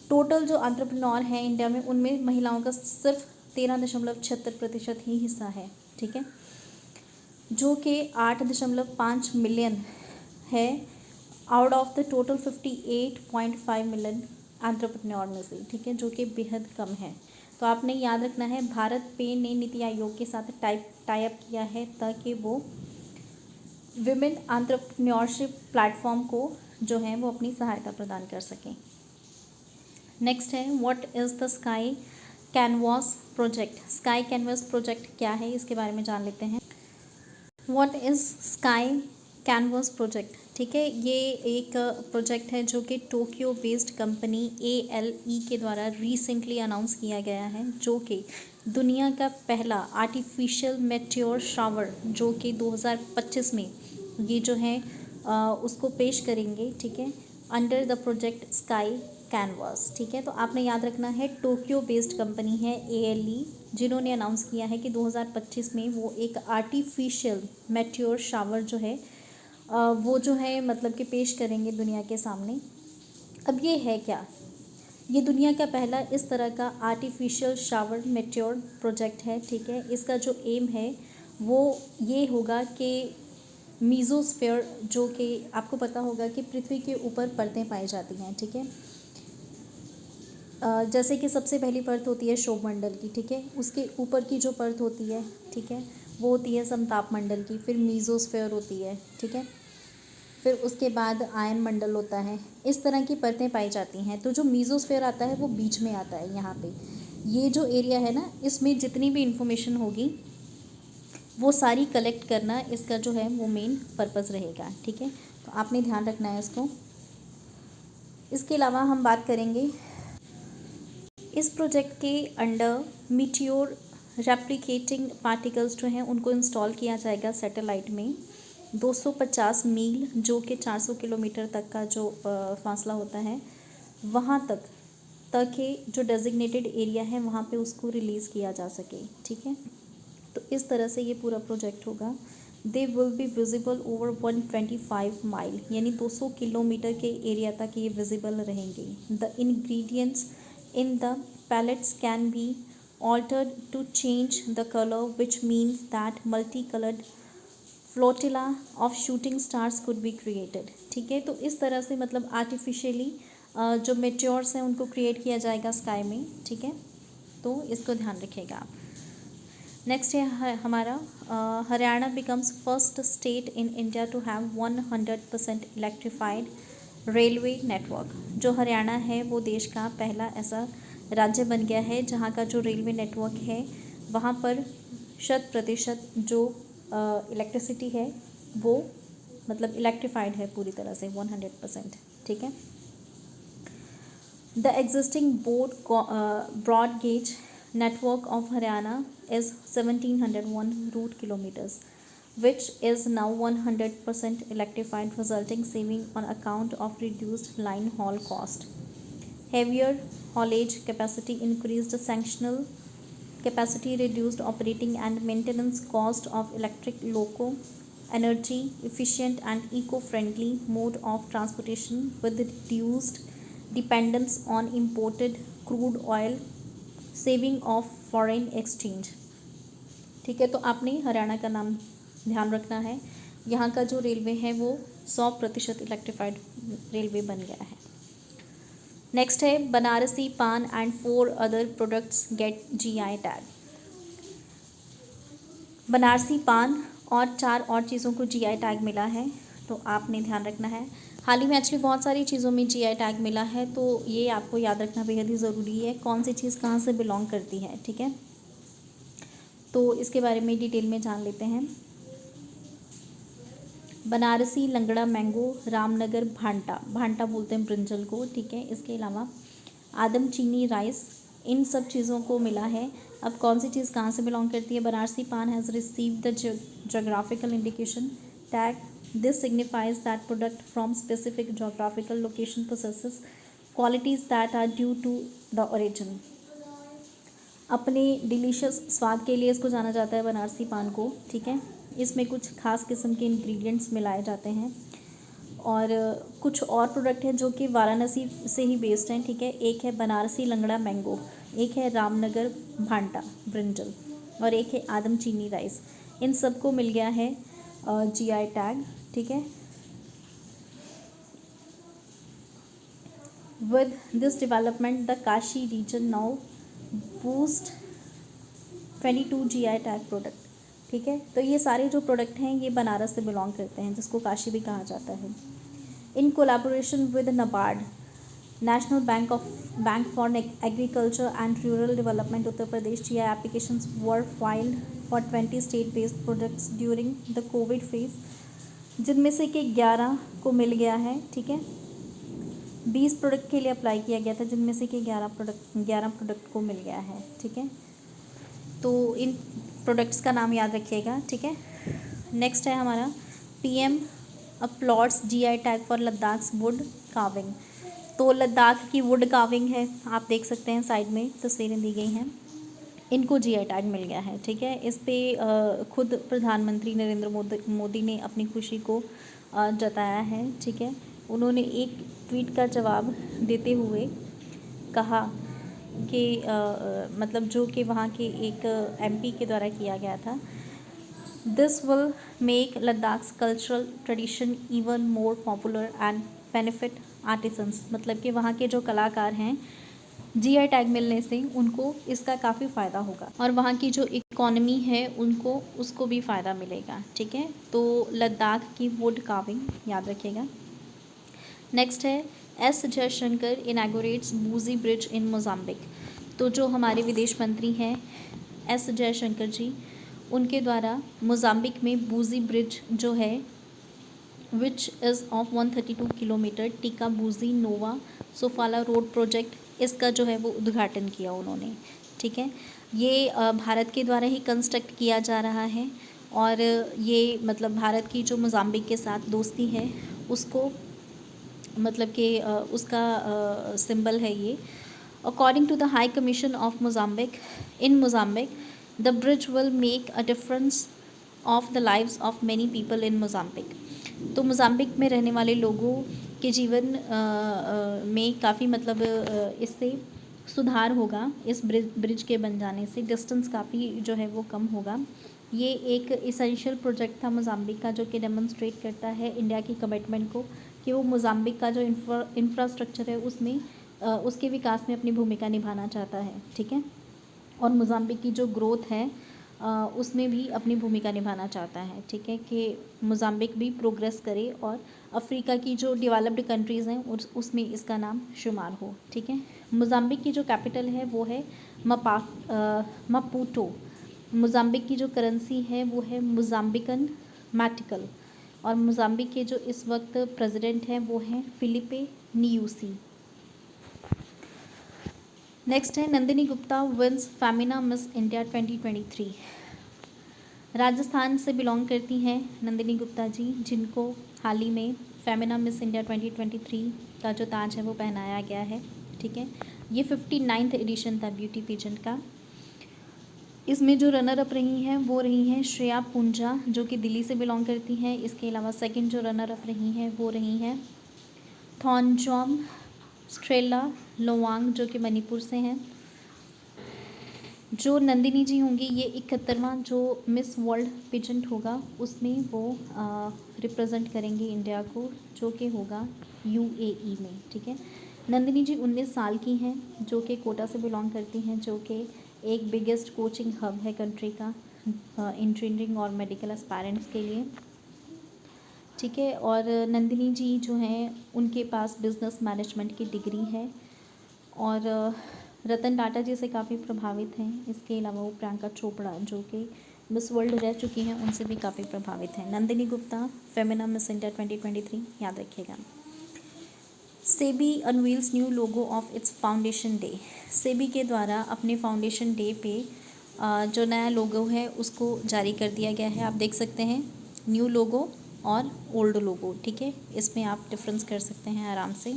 Total जो एंटरप्रेन्योर हैं इंडिया में उनमें महिलाओं का सिर्फ 13.76% ही हिस्सा है, ठीक है, जो कि 8.5 मिलियन है out of the total 58.5 million entrepreneur में से, ठीक है, जो कि बेहद कम है। तो आपने याद रखना है भारत पे ने नीति आयोग के साथ टाई अप किया है ताकि वो विमेन एंटरप्रेन्योरशिप प्लेटफॉर्म को जो है वो अपनी सहायता प्रदान कर सकें। नेक्स्ट है what is the sky canvas project. Sky canvas project क्या है इसके बारे में जान लेते हैं। What is sky canvas project, ठीक है, ये एक प्रोजेक्ट है जो कि टोक्यो बेस्ड कंपनी ALE के द्वारा रिसेंटली अनाउंस किया गया है, जो कि दुनिया का पहला आर्टिफिशियल मेट्योर शावर जो कि 2025 में ये जो है उसको पेश करेंगे, ठीक है, under the project sky canvas. ठीक है, तो आपने याद रखना है टोक्यो बेस्ड कंपनी है ALE, जिन्होंने अनाउंस किया है कि 2025 में वो एक आर्टिफिशियल मेट्योर शावर जो है वो जो है मतलब कि पेश करेंगे दुनिया के सामने। अब ये है क्या, ये दुनिया का पहला इस तरह का आर्टिफिशियल शावर मेट्योर प्रोजेक्ट है। ठीक है, इसका जो एम है वो ये होगा कि मीजोस्फीयर, जो कि आपको पता होगा कि पृथ्वी के ऊपर परतें पाई जाती हैं। ठीक है, जैसे कि सबसे पहली परत होती है शोभमंडल की, ठीक है, उसके ऊपर की जो परत होती है, ठीक है, वो होती है समताप मंडल की, फिर मीजोस्फीयर होती है, ठीक है, फिर उसके बाद आयन मंडल होता है। इस तरह की परतें पाई जाती हैं। तो जो मीजोस्फीयर आता है वो बीच में आता है। यहाँ पे ये जो एरिया है ना, इसमें जितनी भी इंफॉर्मेशन होगी वो सारी कलेक्ट करना इसका जो है वो मेन पर्पस रहेगा। ठीक है, तो आपने ध्यान रखना है इसको। इसके अलावा हम बात करेंगे इस प्रोजेक्ट के अंडर मीटियोर रेप्लिकेटिंग पार्टिकल्स जो हैं उनको इंस्टॉल किया जाएगा सैटेलाइट में 250 मील, जो कि 400 किलोमीटर तक का जो फासला होता है, वहाँ तक ताकि जो डेजिग्नेटेड एरिया है वहाँ पे उसको रिलीज़ किया जा सके। ठीक है, तो इस तरह से ये पूरा प्रोजेक्ट होगा। They will be visible over 125 mile, यानी 200 किलोमीटर के एरिया तक ये विजिबल रहेंगे। The ingredients in the pellets can be altered to change the color, which means that multicolored flotilla of shooting stars could be created। ठीक है, तो इस तरह से मतलब आर्टिफिशियली जो मेट्योर्स हैं उनको क्रिएट किया जाएगा स्काई में। ठीक है, तो इसको ध्यान रखिएगा आप। नेक्स्ट है हमारा Haryana becomes first state in India to have 100% electrified railway network. जो हरियाणा है वो देश का पहला ऐसा राज्य बन गया है जहाँ का जो रेलवे नेटवर्क है वहाँ पर 100% जो इलेक्ट्रिसिटी है वो मतलब इलेक्ट्रिफाइड है पूरी तरह से 100%। ठीक है, the existing broad gauge network of Haryana is 1701 route kilometers, which is now 100% electrified, resulting saving on account of reduced line haul cost. Heavier haulage capacity increased sanctional capacity, reduced operating and maintenance cost of electric loco, energy efficient and eco-friendly mode of transportation with reduced dependence on imported crude oil, saving of foreign exchange. ठीक है, तो आपने हरियाणा का नाम ध्यान रखना है। यहाँ का जो रेलवे है वो 100% इलेक्ट्रिफाइड रेलवे बन गया है। नेक्स्ट है Banarasi paan and 4 other products get GI tag. Banarasi पान और 4 और चीज़ों को GI टैग मिला है, तो आपने ध्यान रखना है। हाल ही में एक्चुअली बहुत सारी चीज़ों में GI टैग मिला है, तो ये आपको याद रखना बेहद ही ज़रूरी है कौन सी चीज़ कहाँ से बिलोंग करती है। ठीक है, तो इसके बारे में डिटेल में जान लेते हैं। बनारसी लंगड़ा मैंगो, रामनगर भांटा बोलते हैं ब्रिंजल को। ठीक है, इसके अलावा आदम चीनी राइस, इन सब चीज़ों को मिला है। अब कौन सी चीज़ कहाँ से बिलोंग करती है। बनारसी पान has received the geographical indication tag. This signifies that product from specific geographical location possesses qualities that are due to the origin। अपने डिलीशियस स्वाद के लिए इसको जाना जाता है बनारसी पान को। ठीक है, इसमें कुछ खास किस्म के इंग्रेडिएंट्स मिलाए जाते हैं और कुछ और प्रोडक्ट हैं जो कि वाराणसी से ही बेस्ड हैं। ठीक है, एक है बनारसी लंगड़ा मैंगो, एक है रामनगर भांटा ब्रिंजल और एक है आदम चीनी राइस। इन सबको मिल गया है GI टैग। ठीक है, with this development the Kashi region now boost 22 GI tag product. ठीक है, तो ये सारे जो प्रोडक्ट हैं ये बनारस से बिलोंग करते हैं, जिसको काशी भी कहा जाता है। In collaboration with NABARD, national bank for agriculture and rural development Uttar Pradesh, GI applications were filed for 20 state based products during the Covid phase, जिनमें से कि 11 को मिल गया है। ठीक है, 20 प्रोडक्ट के लिए अप्लाई किया गया था, जिनमें से कि 11 प्रोडक्ट को मिल गया है। ठीक है, तो इन प्रोडक्ट्स का नाम याद रखिएगा, ठीक है। नेक्स्ट है हमारा PM applauds GI tag for Ladakh wood carving. तो लद्दाख की वुड कार्विंग है, आप देख सकते हैं साइड में तस्वीरें दी गई हैं, इनको जीआई टैग मिल गया है, ठीक है। इस पे खुद प्रधानमंत्री नरेंद्र मोदी ने अपनी खुशी को जताया है, ठीक है। उन्होंने एक ट्वीट का जवाब देते हुए कहा कि मतलब जो कि वहाँ के एक एमपी के द्वारा किया गया था, this will make Ladakh's cultural tradition even more popular and benefit artisans. मतलब कि वहाँ के जो कलाकार हैं, जीआई टैग मिलने से उनको इसका काफ़ी फ़ायदा होगा और वहाँ की जो इकोनॉमी है उनको उसको भी फ़ायदा मिलेगा, ठीक है। तो लद्दाख की वुड कार्विंग याद रखिएगा। नेक्स्ट है एस जयशंकर इनैगोरेट्स बूजी ब्रिज इन मोजाम्बिक। तो जो हमारे विदेश मंत्री हैं एस जयशंकर जी, उनके द्वारा मोजाम्बिक में बूजी ब्रिज जो है विच इज़ ऑफ 132 किलोमीटर टीका बूजी नोवा सोफाला रोड प्रोजेक्ट, इसका जो है वो उद्घाटन किया उन्होंने, ठीक है। ये भारत के द्वारा ही कंस्ट्रक्ट किया जा रहा है और ये मतलब भारत की जो मोजाम्बिक के साथ दोस्ती है उसको मतलब कि उसका सिंबल है ये। According to the high commission of Mozambique in Mozambique the bridge will make a difference of the lives of many people in Mozambique. तो मोजाम्बिक में रहने वाले लोगों के जीवन में काफ़ी मतलब इससे सुधार होगा, इस ब्रिज के बन जाने से डिस्टेंस काफ़ी जो है वो कम होगा। ये एक इसेंशियल प्रोजेक्ट था मोजाम्बिक का, जो कि डेमोन्स्ट्रेट करता है इंडिया की कमिटमेंट को कि वो मोजाम्बिक का जो इंफ्रास्ट्रक्चर है उसमें उसके विकास में अपनी भूमिका निभाना चाहता है, ठीक है। और मोजाम्बिक की जो ग्रोथ है उसमें भी अपनी भूमिका निभाना चाहता है, ठीक है, कि मोजाम्बिक भी प्रोग्रेस करे और अफ्रीका की जो डेवलप्ड कंट्रीज़ हैं उसमें इसका नाम शुमार हो, ठीक है। मोजाम्बिक की जो कैपिटल है वो है मपूटो। मोजाम्बिक की जो करेंसी है वो है मोजाम्बिकन मैटिकल और मोजाम्बिक के जो इस वक्त प्रेसिडेंट हैं वो हैं फिलिपे न्यूसी। नेक्स्ट है Nandini Gupta wins Femina Miss India 2023। Rajasthan से बिलोंग करती हैं नंदिनी गुप्ता जी, जिनको हाल ही में फेमिना मिस इंडिया 2023 का जो ताज है वो पहनाया गया है, ठीक है। ये 59वां एडिशन था ब्यूटी पेजेंट का। इसमें जो रनर अप रही हैं वो रही हैं श्रेया पूंजा, जो कि दिल्ली से बिलोंग करती हैं। इसके अलावा सेकंड जो रनर अप रही हैं वो रही हैं थॉनजॉम स्ट्रेला लोवांग, जो कि मणिपुर से हैं। जो नंदिनी जी होंगी ये 71वां जो मिस वर्ल्ड पेजेंट होगा उसमें वो रिप्रेजेंट करेंगी इंडिया को, जो कि होगा यूएई में, ठीक है। नंदिनी जी 19 साल की हैं, जो कि कोटा से बिलोंग करती हैं, जो कि एक बिगेस्ट कोचिंग हब है कंट्री का इंजीनियरिंग और मेडिकल एस्पायरेंट्स के लिए, ठीक है। और नंदिनी जी जो हैं उनके पास बिजनेस मैनेजमेंट की डिग्री है और रतन टाटा जी से काफ़ी प्रभावित हैं। इसके अलावा वो प्रियंका चोपड़ा जो कि मिस वर्ल्ड रह चुकी हैं उनसे भी काफ़ी प्रभावित हैं। नंदिनी गुप्ता फेमिना मिस इंडिया 2023 याद रखिएगा। SEBI unveils new logo of its foundation day. SEBI के द्वारा अपने फाउंडेशन डे पे जो नया लोगो है उसको जारी कर दिया गया है। आप देख सकते हैं न्यू लोगो और ओल्ड लोगो, ठीक है। इसमें आप डिफरेंस कर सकते हैं आराम से।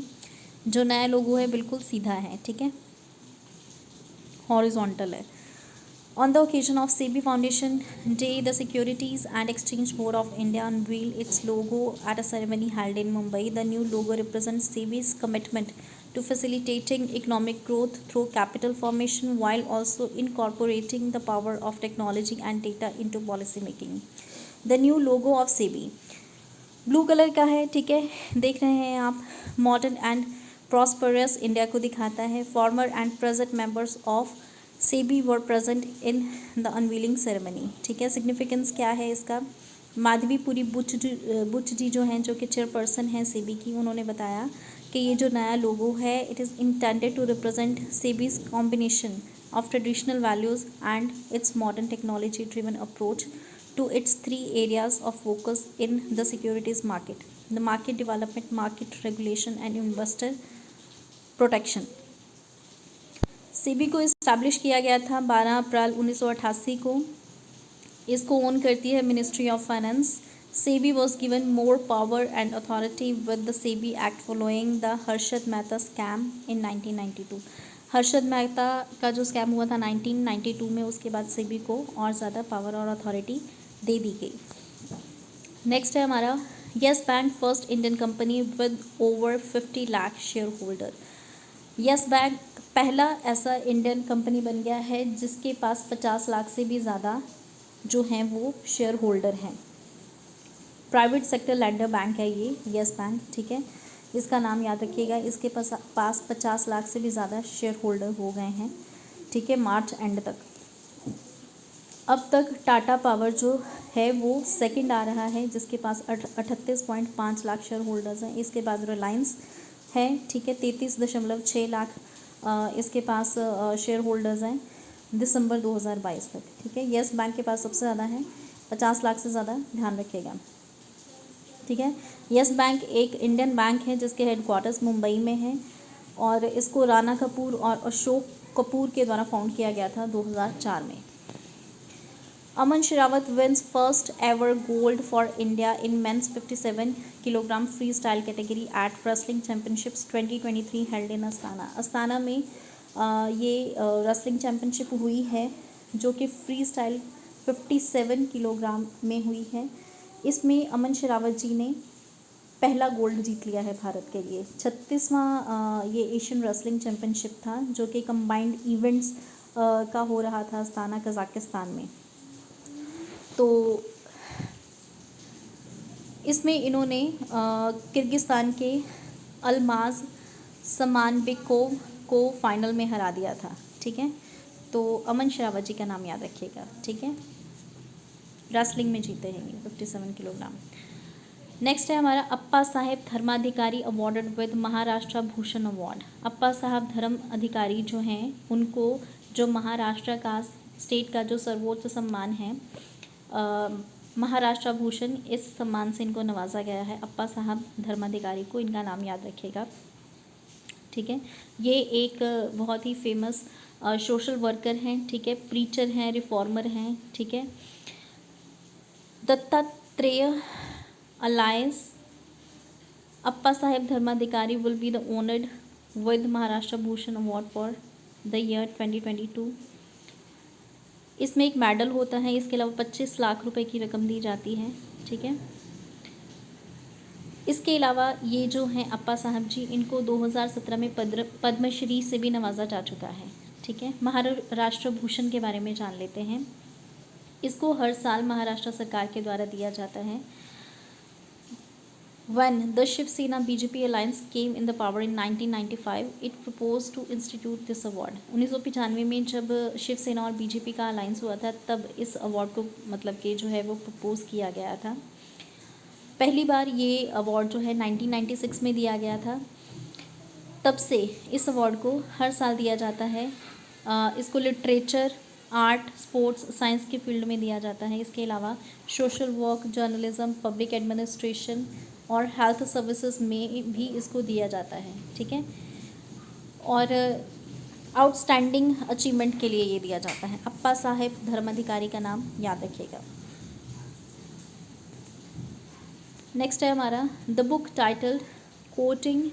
जो नया लोगो है बिल्कुल सीधा है, ठीक है, हॉरिजॉन्टल है। On the occasion of SEBI Foundation Day, the Securities and Exchange Board of India unveiled its logo at a ceremony held in Mumbai. The new logo represents SEBI's commitment to facilitating economic growth through capital formation while also incorporating the power of technology and data into policy making. The new logo of SEBI blue colour का है, ठीक है, देख रहे हैं आप। Modern and prosperous India को दिखाता है। Farmer and present members of SEBI were present in the unveiling ceremony, ठीक है। सिग्निफिकेंस क्या है इसका? माधवीपुरी बुच जी जो हैं, जो कि चेयरपर्सन हैं सेबी की, उन्होंने बताया कि ये जो नया लोगो है it is intended to represent SEBI's combination of traditional values and its modern technology driven approach to its three areas of focus in the securities market: the market development, market regulation and investor protection. SEBI को establish किया गया था 12 अप्रैल 1988 को। इसको own करती है ministry of finance. SEBI was given more power and authority with the SEBI act following the Harshad Mehta scam इन 1992। हर्षद मेहता का जो स्कैम हुआ था 1992 में, उसके बाद सेबी को और ज़्यादा पावर और अथॉरिटी दे दी गई। नेक्स्ट है हमारा yes bank, first Indian company with over 50 lakh share holder. Yes bank पहला ऐसा इंडियन कंपनी बन गया है जिसके पास 50 लाख से भी ज़्यादा जो हैं वो शेयर होल्डर हैं। प्राइवेट सेक्टर लेंडर बैंक है ये यस बैंक, ठीक है, इसका नाम याद रखिएगा। इसके पास 50 लाख से भी ज़्यादा शेयर होल्डर हो गए हैं, ठीक है, मार्च एंड तक। अब तक टाटा पावर जो है वो सेकंड आ रहा है, जिसके पास 38.5 लाख शेयर होल्डर्स हैं। इसके बाद रिलायंस है, ठीक है, 33.6 लाख इसके पास शेयर होल्डर्स हैं दिसंबर 2022 तक, ठीक है। यस बैंक के पास सबसे ज़्यादा है, 50 लाख से ज़्यादा, ध्यान रखिएगा, ठीक है। यस बैंक एक इंडियन बैंक है जिसके हेडक्वार्टर्स मुंबई में है और इसको राणा कपूर और अशोक कपूर के द्वारा फाउंड किया गया था 2004 में। Aman Sehrawat wins first ever gold for India in men's 57 kilogram freestyle category at wrestling championships 2023 held in Astana. Astana में ये रेसलिंग चैंपियनशिप हुई है जो कि फ्री स्टाइल 57 किलोग्राम में हुई है। इसमें अमन शेरावत जी ने पहला गोल्ड जीत लिया है भारत के लिए। 36वां ये एशियन रेसलिंग चैंपियनशिप था जो कि कंबाइंड इवेंट्स का हो रहा था अस्ताना कजाकिस्तान में। तो इसमें इन्होंने किर्गिस्तान के अल्माज समानबेकोव को फाइनल में हरा दिया था, ठीक है। तो अमन शेरावत जी का नाम याद रखिएगा, ठीक है, रेसलिंग में जीते हैं ये 57 किलोग्राम। नेक्स्ट है हमारा Appa Saheb Dharmadhikari awarded with Maharashtra Bhushan award. Appa Sahab धर्म अधिकारी जो हैं उनको जो महाराष्ट्र का स्टेट का जो सर्वोच्च सम्मान है महाराष्ट्र भूषण, इस सम्मान से इनको नवाजा गया है। अप्पा साहब धर्माधिकारी को, इनका नाम याद रखिएगा, ठीक है। ये एक बहुत ही फेमस सोशल वर्कर हैं, ठीक है, प्रीचर हैं, रिफॉर्मर हैं, ठीक है। Dattatreya alias Appa Saheb Dharmadhikari will be the honoured with Maharashtra Bhushan award for the year 2022। इसमें एक मेडल होता है, इसके अलावा 25 लाख रुपए की रकम दी जाती है, ठीक है। इसके अलावा ये जो हैं अप्पा साहब जी, इनको 2017 में पद्मश्री से भी नवाजा जा चुका है, ठीक है। महाराष्ट्र भूषण के बारे में जान लेते हैं। इसको हर साल महाराष्ट्र सरकार के द्वारा दिया जाता है। When the Shiv Sena BJP alliance came in the power in 1995, it proposed to institute this award। 1995 में जब शिवसेना और बीजेपी का अलायंस हुआ था तब इस अवार्ड को मतलब कि जो है वो प्रपोज किया गया था। पहली बार ये अवार्ड जो है 1996 में दिया गया था। तब से इस अवार्ड को हर साल दिया जाता है। इसको लिटरेचर, आर्ट, स्पोर्ट्स, साइंस के फील्ड में दिया जाता है। इसके अलावा social work, journalism, public administration और हेल्थ सर्विसेज में भी इसको दिया जाता है, ठीक है। और आउटस्टैंडिंग अचीवमेंट के लिए ये दिया जाता है। अप्पा साहेब धर्माधिकारी का नाम याद रखिएगा। नेक्स्ट है हमारा the book titled courting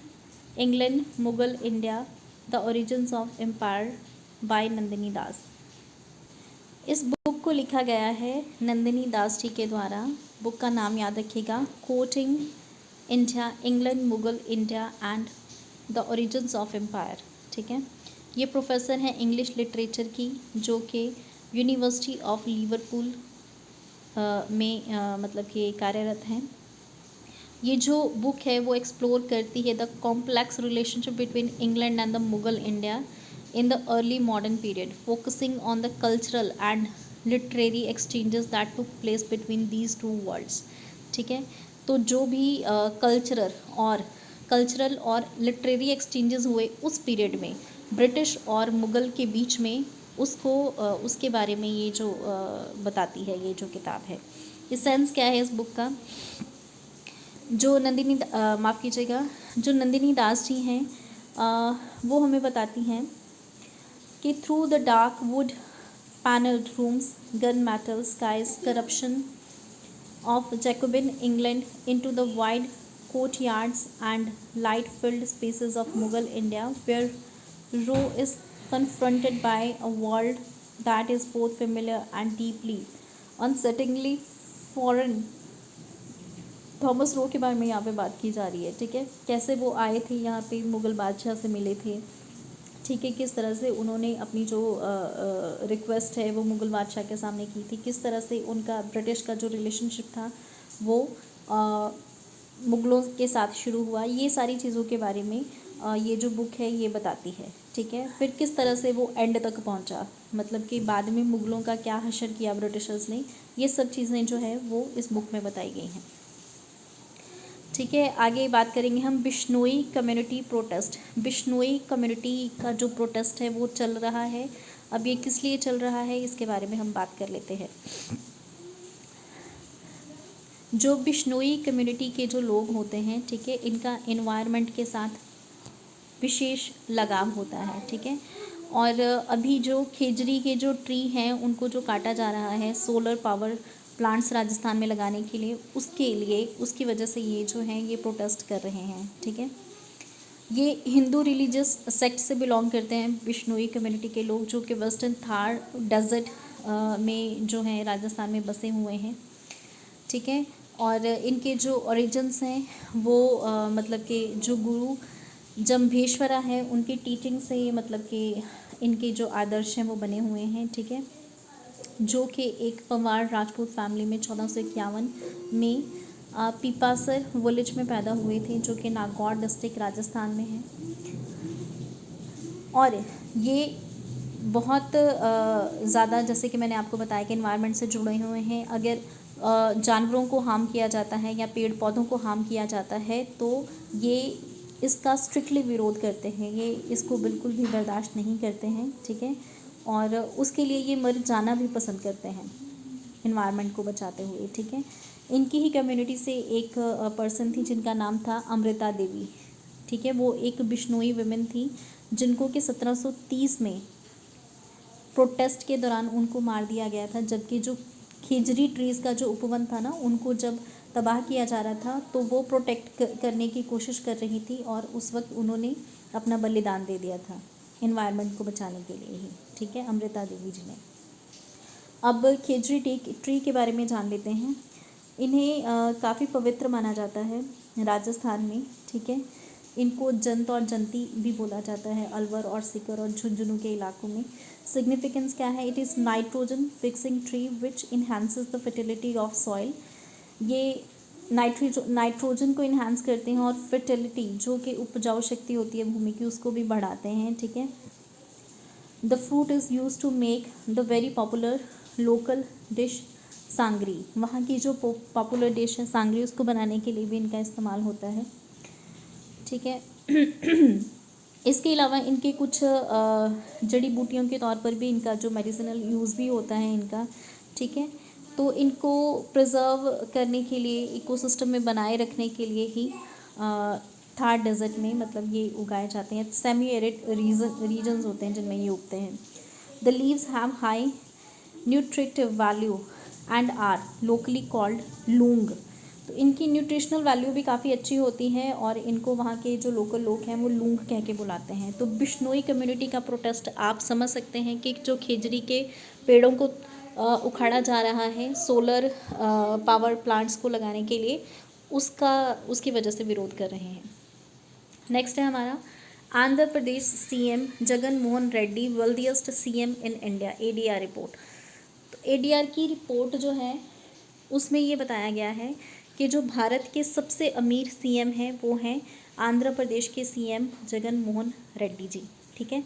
England Mughal India the origins of empire by Nandini Das. इस बुक को लिखा गया है नंदिनी दास जी के द्वारा। बुक का नाम याद रखिएगा, courting India, England, Mughal India and the origins of empire, ठीक है। ये प्रोफेसर हैं इंग्लिश लिटरेचर की जो कि यूनिवर्सिटी ऑफ लिवरपूल में मतलब कि कार्यरत हैं। ये जो बुक है वो एक्सप्लोर करती है the complex relationship between England and the Mughal India in the early modern period, focusing on the cultural and literary exchanges that took place between these two worlds, ठीक है। तो जो भी कल्चरल और लिटरेरी एक्सचेंजेस हुए उस पीरियड में British और मुगल के बीच में, उसको उसके बारे में ये जो बताती है ये जो किताब है। इस सेंस क्या है इस बुक का, जो माफ़ कीजिएगा, जो नंदिनी दास जी हैं वो हमें बताती हैं कि through the dark would panelled rooms, gun metal skies, corruption of Jacobin England into the wide courtyards and light-filled spaces of Mughal India, where Roe is confronted by a world that is both familiar and deeply, unsettlingly foreign. Thomas Roe के बारे में यहाँ पे बात की जा रही है, ठीक है, कैसे वो आए थे यहाँ पे, मुग़ल बादशाह से मिले थे, ठीक है, किस तरह से उन्होंने अपनी जो रिक्वेस्ट है वो मुग़ल बादशाह के सामने की थी, किस तरह से उनका ब्रिटिश का जो रिलेशनशिप था वो मुग़लों के साथ शुरू हुआ, ये सारी चीज़ों के बारे में ये जो बुक है ये बताती है, ठीक है। फिर किस तरह से वो एंड तक पहुंचा, मतलब कि बाद में मुग़लों का क्या हशर किया ब्रिटिशर्स ने, ये सब चीज़ें जो है वो इस बुक में बताई गई हैं, ठीक है। आगे बात करेंगे हम Bishnoi community protest. Bishnoi community का जो प्रोटेस्ट है वो चल रहा है, अब ये किस लिए चल रहा है इसके बारे में हम बात कर लेते हैं। जो बिश्नोई कम्युनिटी के जो लोग होते हैं, ठीक है, इनका एनवायरनमेंट के साथ विशेष लगाव होता है, ठीक है। और अभी जो खेजड़ी के जो ट्री हैं उनको जो काटा जा रहा है सोलर पावर प्लांट्स राजस्थान में लगाने के लिए, उसके लिए उसकी वजह से ये जो हैं ये प्रोटेस्ट कर रहे हैं, ठीक है। ये हिंदू रिलीजियस सेक्ट से बिलोंग करते हैं बिश्नोई कम्युनिटी के लोग, जो कि वेस्टर्न थार डेजर्ट में जो हैं राजस्थान में बसे हुए हैं, ठीक है। और इनके जो ओरिजिन्स हैं वो मतलब कि जो गुरु जम्भेश्वरा है उनकी टीचिंग से, मतलब कि इनके जो आदर्श हैं वो बने हुए हैं, ठीक है, जो कि एक पंवार राजपूत फैमिली में 1451 में पीपासर विलेज में पैदा हुए थे, जो कि नागौर डिस्ट्रिक्ट राजस्थान में है। और ये बहुत ज़्यादा, जैसे कि मैंने आपको बताया कि एनवायरनमेंट से जुड़े हुए हैं। अगर जानवरों को हार्म किया जाता है या पेड़ पौधों को हार्म किया जाता है तो ये इसका स्ट्रिक्टली विरोध करते हैं, ये इसको बिल्कुल भी बर्दाश्त नहीं करते हैं, ठीक है। और उसके लिए ये मर जाना भी पसंद करते हैं एनवायरनमेंट को बचाते हुए, ठीक है। इनकी ही कम्युनिटी से एक पर्सन थी जिनका नाम था अमृता देवी, ठीक है, वो एक बिश्नोई वुमेन थी जिनको कि 1730 में प्रोटेस्ट के दौरान उनको मार दिया गया था, जबकि जो खेजड़ी ट्रीज़ का जो उपवन था ना उनको जब तबाह किया जा रहा था तो वो प्रोटेक्ट करने की कोशिश कर रही थी और उस वक्त उन्होंने अपना बलिदान दे दिया था एनवायरनमेंट को बचाने के लिए ही, ठीक है, अमृता देवी जी ने। अब खेजड़ी ट्री के बारे में जान लेते हैं। इन्हें काफ़ी पवित्र माना जाता है राजस्थान में, ठीक है। इनको जंत और जंती भी बोला जाता है अलवर और सीकर और झुंझुनू के इलाकों में। सिग्निफिकेंस क्या है? It is nitrogen fixing tree which enhances the fertility of soil. ये नाइट्रोजन को इन्हांस करते हैं और फर्टिलिटी जो कि उपजाऊ शक्ति होती है भूमि की उसको भी बढ़ाते हैं, ठीक है। The fruit is use to make the very popular local dish sangri. वहाँ की जो पॉपुलर डिश है सांगरी, उसको बनाने के लिए भी इनका इस्तेमाल होता है, ठीक है। इसके अलावा इनके कुछ जड़ी बूटियों के तौर पर भी इनका जो मेडिसिनल यूज़ भी होता है इनका, ठीक है। तो इनको प्रिजर्व करने के लिए, इकोसिस्टम में बनाए रखने के लिए ही थार डेजर्ट में मतलब ये उगाए जाते हैं। सेमी एरिड रीजन्स होते हैं जिनमें ये उगते हैं। The leaves have high nutritive value and are locally called लूंग। तो इनकी न्यूट्रिशनल वैल्यू भी काफ़ी अच्छी होती है और इनको वहाँ के जो लोकल लोग हैं वो लूंग कह के बुलाते हैं। तो बिश्नोई कम्युनिटी का प्रोटेस्ट आप समझ सकते हैं कि जो खेजड़ी के पेड़ों को उखाड़ा जा रहा है सोलर पावर प्लांट्स को लगाने के लिए, उसकी वजह से विरोध कर रहे हैं। नेक्स्ट है हमारा Andhra Pradesh CM Jagan Mohan Reddy wealthiest CM in India, ADR report. तो एडीआर की रिपोर्ट जो है उसमें ये बताया गया है कि जो भारत के सबसे अमीर सीएम हैं वो हैं आंध्र प्रदेश के सीएम जगन मोहन रेड्डी जी, ठीक है।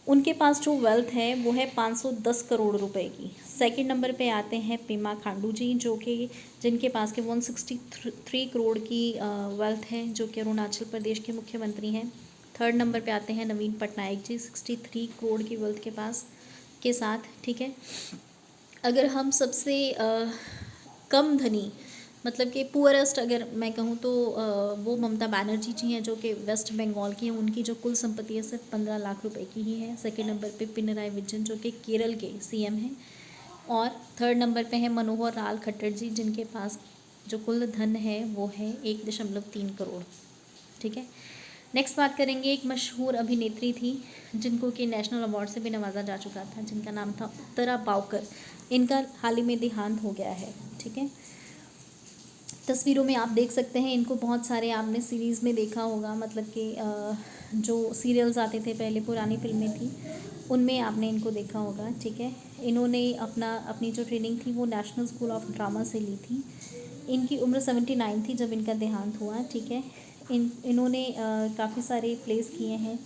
उनके पास जो वेल्थ है वो है 510 करोड़ रुपए की। सेकंड नंबर पे आते हैं पेमा खांडू जी जो कि जिनके पास के 163 करोड़ की वेल्थ है, जो कि अरुणाचल प्रदेश के मुख्यमंत्री हैं। थर्ड नंबर पे आते हैं नवीन पटनायक जी 63 करोड़ की वेल्थ के साथ, ठीक है। अगर हम सबसे कम धनी मतलब कि पुअरेस्ट अगर मैं कहूँ तो वो ममता बनर्जी जी हैं जो कि वेस्ट बंगाल की हैं। उनकी जो कुल संपत्ति है सिर्फ 15 लाख रुपए की ही है। सेकंड नंबर पे पिनराई विजयन जो कि केरल के सीएम हैं, और थर्ड नंबर पे है मनोहर लाल खट्टर जी जिनके पास जो कुल धन है वो है 1.3 करोड़। ठीक है, नेक्स्ट बात करेंगे। एक मशहूर अभिनेत्री थी जिनको कि नेशनल अवार्ड से भी नवाजा जा चुका था, जिनका नाम था उत्तरा बावकर। इनका हाल ही में देहांत हो गया है। ठीक है, तस्वीरों में आप देख सकते हैं इनको, बहुत सारे आपने सीरीज़ में देखा होगा, मतलब कि जो सीरियल्स आते थे पहले, पुरानी फिल्में थी, उनमें आपने इनको देखा होगा। ठीक है, इन्होंने अपनी जो ट्रेनिंग थी वो नेशनल स्कूल ऑफ ड्रामा से ली थी। इनकी उम्र 79 थी जब इनका देहांत हुआ। ठीक है, इन्होंने काफ़ी सारे प्लेस किए हैं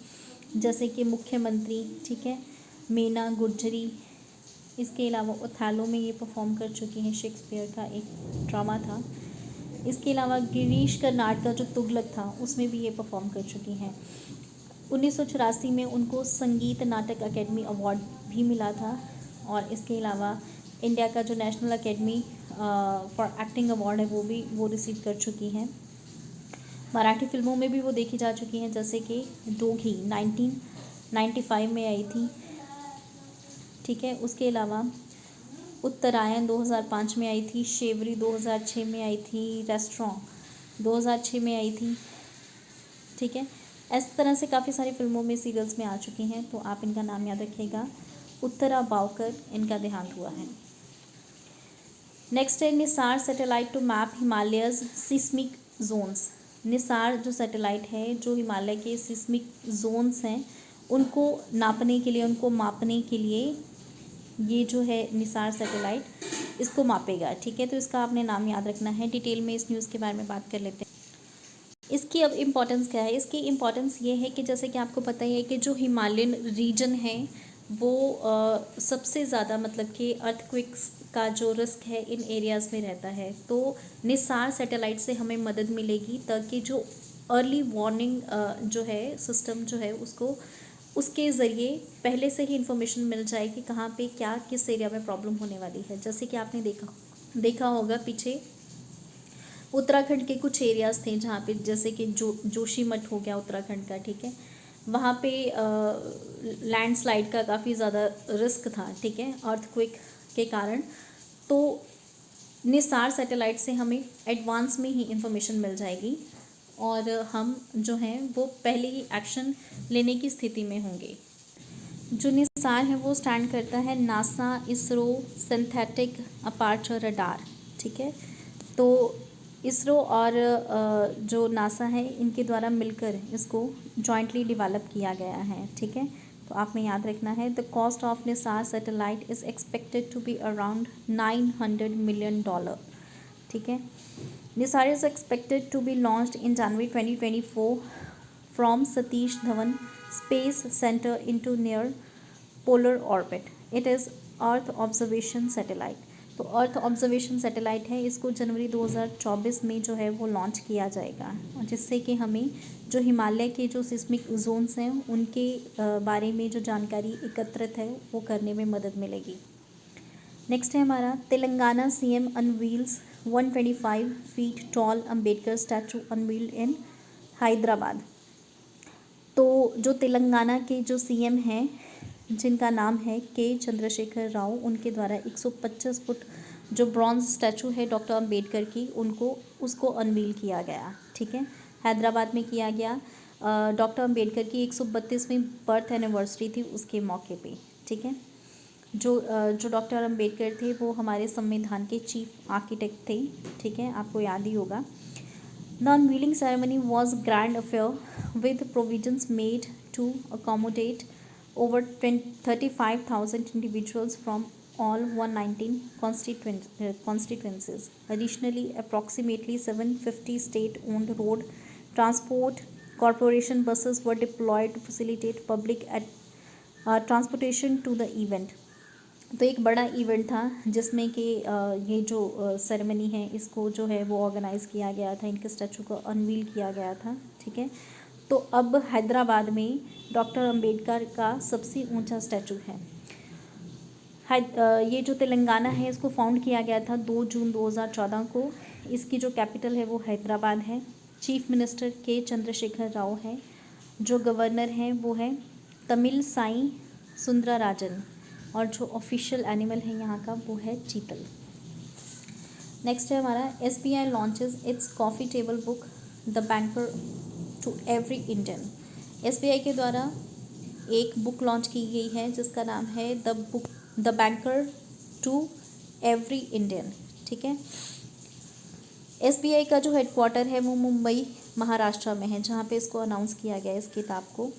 जैसे कि मुख्यमंत्री, ठीक है, मीना गुर्जरी। इसके अलावा ओथेलो में ये परफॉर्म कर चुकी हैं, शेक्सपियर का एक ड्रामा था। इसके अलावा गिरीश कर्नाड का जो तुगलक था उसमें भी ये परफॉर्म कर चुकी हैं। 1984 में उनको संगीत नाटक अकेडमी अवार्ड भी मिला था, और इसके अलावा इंडिया का जो national academy for acting award है वो रिसीव कर चुकी हैं। मराठी फिल्मों में भी वो देखी जा चुकी हैं, जैसे कि डोघी 1995 में आई थी। ठीक है, उसके अलावा उत्तरायण 2005 में आई थी, शेवरी 2006 में आई थी, रेस्टोरेंट 2006 में आई थी। ठीक है, इस तरह से काफ़ी सारी फिल्मों में, सीरियल्स में आ चुकी हैं, तो आप इनका नाम याद रखिएगा। उत्तरा बावकर, इनका देहांत हुआ है। नेक्स्ट है NISAR satellite to map Himalayas seismic zones. NISAR जो सैटेलाइट है जो हिमालय के सिस्मिक जोन्स हैं उनको नापने के लिए, उनको मापने के लिए ये जो है निसार सैटेलाइट इसको मापेगा। ठीक है, तो इसका आपने नाम याद रखना है। डिटेल में इस न्यूज़ के बारे में बात कर लेते हैं। इसकी अब इम्पोर्टेंस क्या है? इसकी इम्पोर्टेंस ये है कि जैसे कि आपको पता ही है कि जो हिमालयन रीजन है वो सबसे ज़्यादा, मतलब कि अर्थक्वेक्स का जो रिस्क है इन एरियाज़ में रहता है। तो निसार सैटेलाइट से हमें मदद मिलेगी ताकि जो अर्ली वार्निंग जो है सिस्टम जो है उसके ज़रिए पहले से ही इन्फॉर्मेशन मिल जाए कि कहाँ पे क्या किस एरिया में प्रॉब्लम होने वाली है। जैसे कि आपने देखा होगा पीछे उत्तराखंड के कुछ एरियाज़ थे जहाँ पे, जैसे कि जोशीमठ हो गया उत्तराखंड का। ठीक है, वहाँ पे लैंडस्लाइड का काफ़ी ज़्यादा रिस्क था। ठीक है, अर्थक्वेक के कारण। तो निसार सैटेलाइट से हमें एडवांस में ही इंफॉर्मेशन मिल जाएगी और हम जो हैं वो पहले ही एक्शन लेने की स्थिति में होंगे। जो निसार है वो स्टैंड करता है NASA ISRO synthetic aperture radar. ठीक है, तो इसरो और जो नासा है इनके द्वारा मिलकर इसको जॉइंटली डेवलप किया गया है। ठीक है, तो आपने याद रखना है the cost of NISAR satellite is expected to be around $900 million. ठीक है, NISAR is expected to be launched in January 2024 from Satish Dhawan space centre into near polar orbit. It is earth observation satellite. तो earth observation satellite है, इसको जनवरी 2024 में जो है वो launch किया जाएगा, जिससे कि हमें जो हिमालय के जो सिस्मिक जोन्स हैं उनके बारे में जो जानकारी एकत्रित है वो करने में मदद मिलेगी। नेक्स्ट है हमारा Telangana CM unveils 125 feet tall Ambedkar statue unveiled इन हैदराबाद। तो जो तेलंगाना के जो सीएम हैं जिनका नाम है के चंद्रशेखर राव, उनके द्वारा 125 फुट जो ब्रॉन्ज स्टैचू है डॉक्टर अंबेडकर की उसको अनवील किया गया। ठीक है, हैदराबाद में किया गया। डॉक्टर अंबेडकर की 132वीं बर्थ एनिवर्सरी थी उसके मौके पे। ठीक है, जो डॉक्टर अंबेडकर थे वो हमारे संविधान के चीफ आर्किटेक्ट थे। ठीक है, आपको याद ही होगा। The unveiling ceremony was a grand affair with provisions made to accommodate over 35,000 individuals from all 119 constituencies. Additionally, approximately 750 state-owned road transport corporation buses were deployed to facilitate public transportation to the event. तो एक बड़ा event था जिसमें कि ये जो ceremony है इसको जो है वो ऑर्गेनाइज़ किया गया था, इनके स्टैचू को अनवील किया गया था। ठीक है, तो अब हैदराबाद में डॉक्टर अंबेडकर का सबसे ऊंचा स्टैचू है। ये जो तेलंगाना है इसको फाउंड किया गया था 2 जून 2014 को इसकी जो कैपिटल है वो हैदराबाद है। चीफ मिनिस्टर के चंद्रशेखर राव है। जो गवर्नर हैं वो है तमिल साई सुंदराराजन। और जो ऑफिशियल एनिमल है यहाँ का वो है चीतल। नेक्स्ट है हमारा SBI launches its coffee table book the banker to every Indian. SBI के द्वारा एक बुक लॉन्च की गई है जिसका नाम है the banker to every Indian. ठीक है। SBI का जो हेडक्वार्टर है वो मुंबई महाराष्ट्र में है, जहाँ पे इसको अनाउंस किया गया है इस किताब को।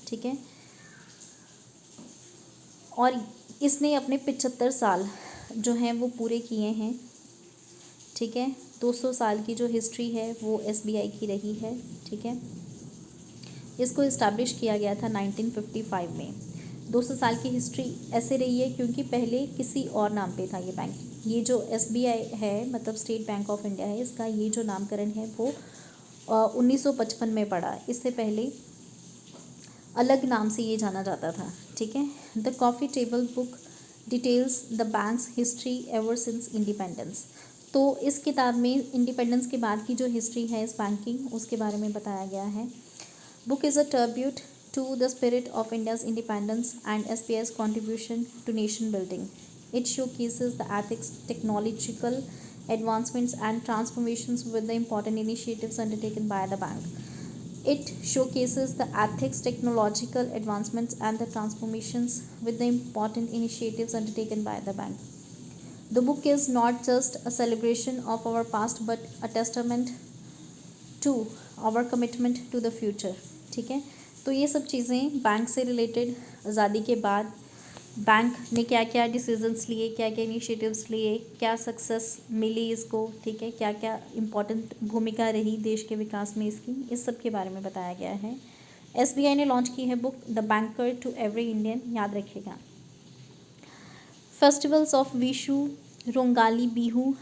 ठीक है। और इसने अपने 75 साल जो हैं वो पूरे किए हैं। ठीक है। 200 साल की जो हिस्ट्री है वो SBI की रही है। ठीक है। इसको इस्टेब्लिश किया गया था 1955 में। 200 साल की हिस्ट्री ऐसे रही है क्योंकि पहले किसी और नाम पे था ये बैंक। ये जो SBI है मतलब स्टेट बैंक ऑफ इंडिया है, इसका ये जो नामकरण है वो 1955 में पड़ा। इससे पहले अलग नाम से ये जाना जाता था। ठीक है। The coffee table book details the banks history ever since independence. तो इस किताब में इंडिपेंडेंस के बाद की जो हिस्ट्री है इस बैंक की उसके बारे में बताया गया है। Book is a tribute to the spirit of India's independence and SBI's contribution to nation building. It showcases the ethics, technological advancements and transformations with the important initiatives undertaken by the bank. It showcases the ethics, technological advancements and the transformations with the important initiatives undertaken by the bank. The book is not just a celebration of our past but a testament to our commitment to the future. ठीक है। तो ये सब चीज़ें bank से related आज़ादी के बाद बैंक ने क्या क्या डिसीजंस लिए, क्या क्या इनिशिएटिव्स लिए, क्या सक्सेस मिली इसको। ठीक है। क्या क्या इम्पोर्टेंट भूमिका रही देश के विकास में इसकी, इस सब के बारे में बताया गया है। SBI ने लॉन्च की है book the banker to every Indian, याद रखिएगा। Festivals of Vishu, Rongali Bihu,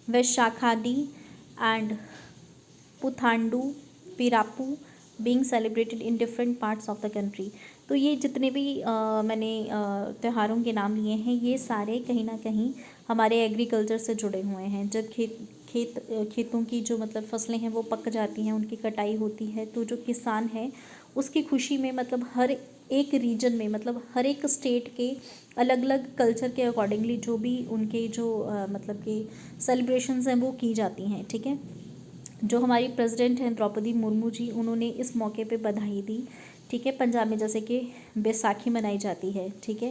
Vaishakhadi and Puthandu Pirappu being celebrated in different parts of the country। तो ये जितने भी मैंने त्योहारों के नाम लिए हैं ये सारे कहीं ना कहीं हमारे एग्रीकल्चर से जुड़े हुए हैं। जब खेतों की जो मतलब फसलें हैं वो पक जाती हैं, उनकी कटाई होती है, तो जो किसान है उसकी खुशी में मतलब हर एक रीजन में मतलब हर एक स्टेट के अलग अलग कल्चर के अकॉर्डिंगली जो भी उनके जो मतलब कि सेलिब्रेशंस हैं वो की जाती हैं। ठीक है। जो हमारी प्रेसिडेंट हैं द्रौपदी मुर्मू जी, उन्होंने इस मौके पे बधाई दी। ठीक है। पंजाब में जैसे कि बैसाखी मनाई जाती है। ठीक है।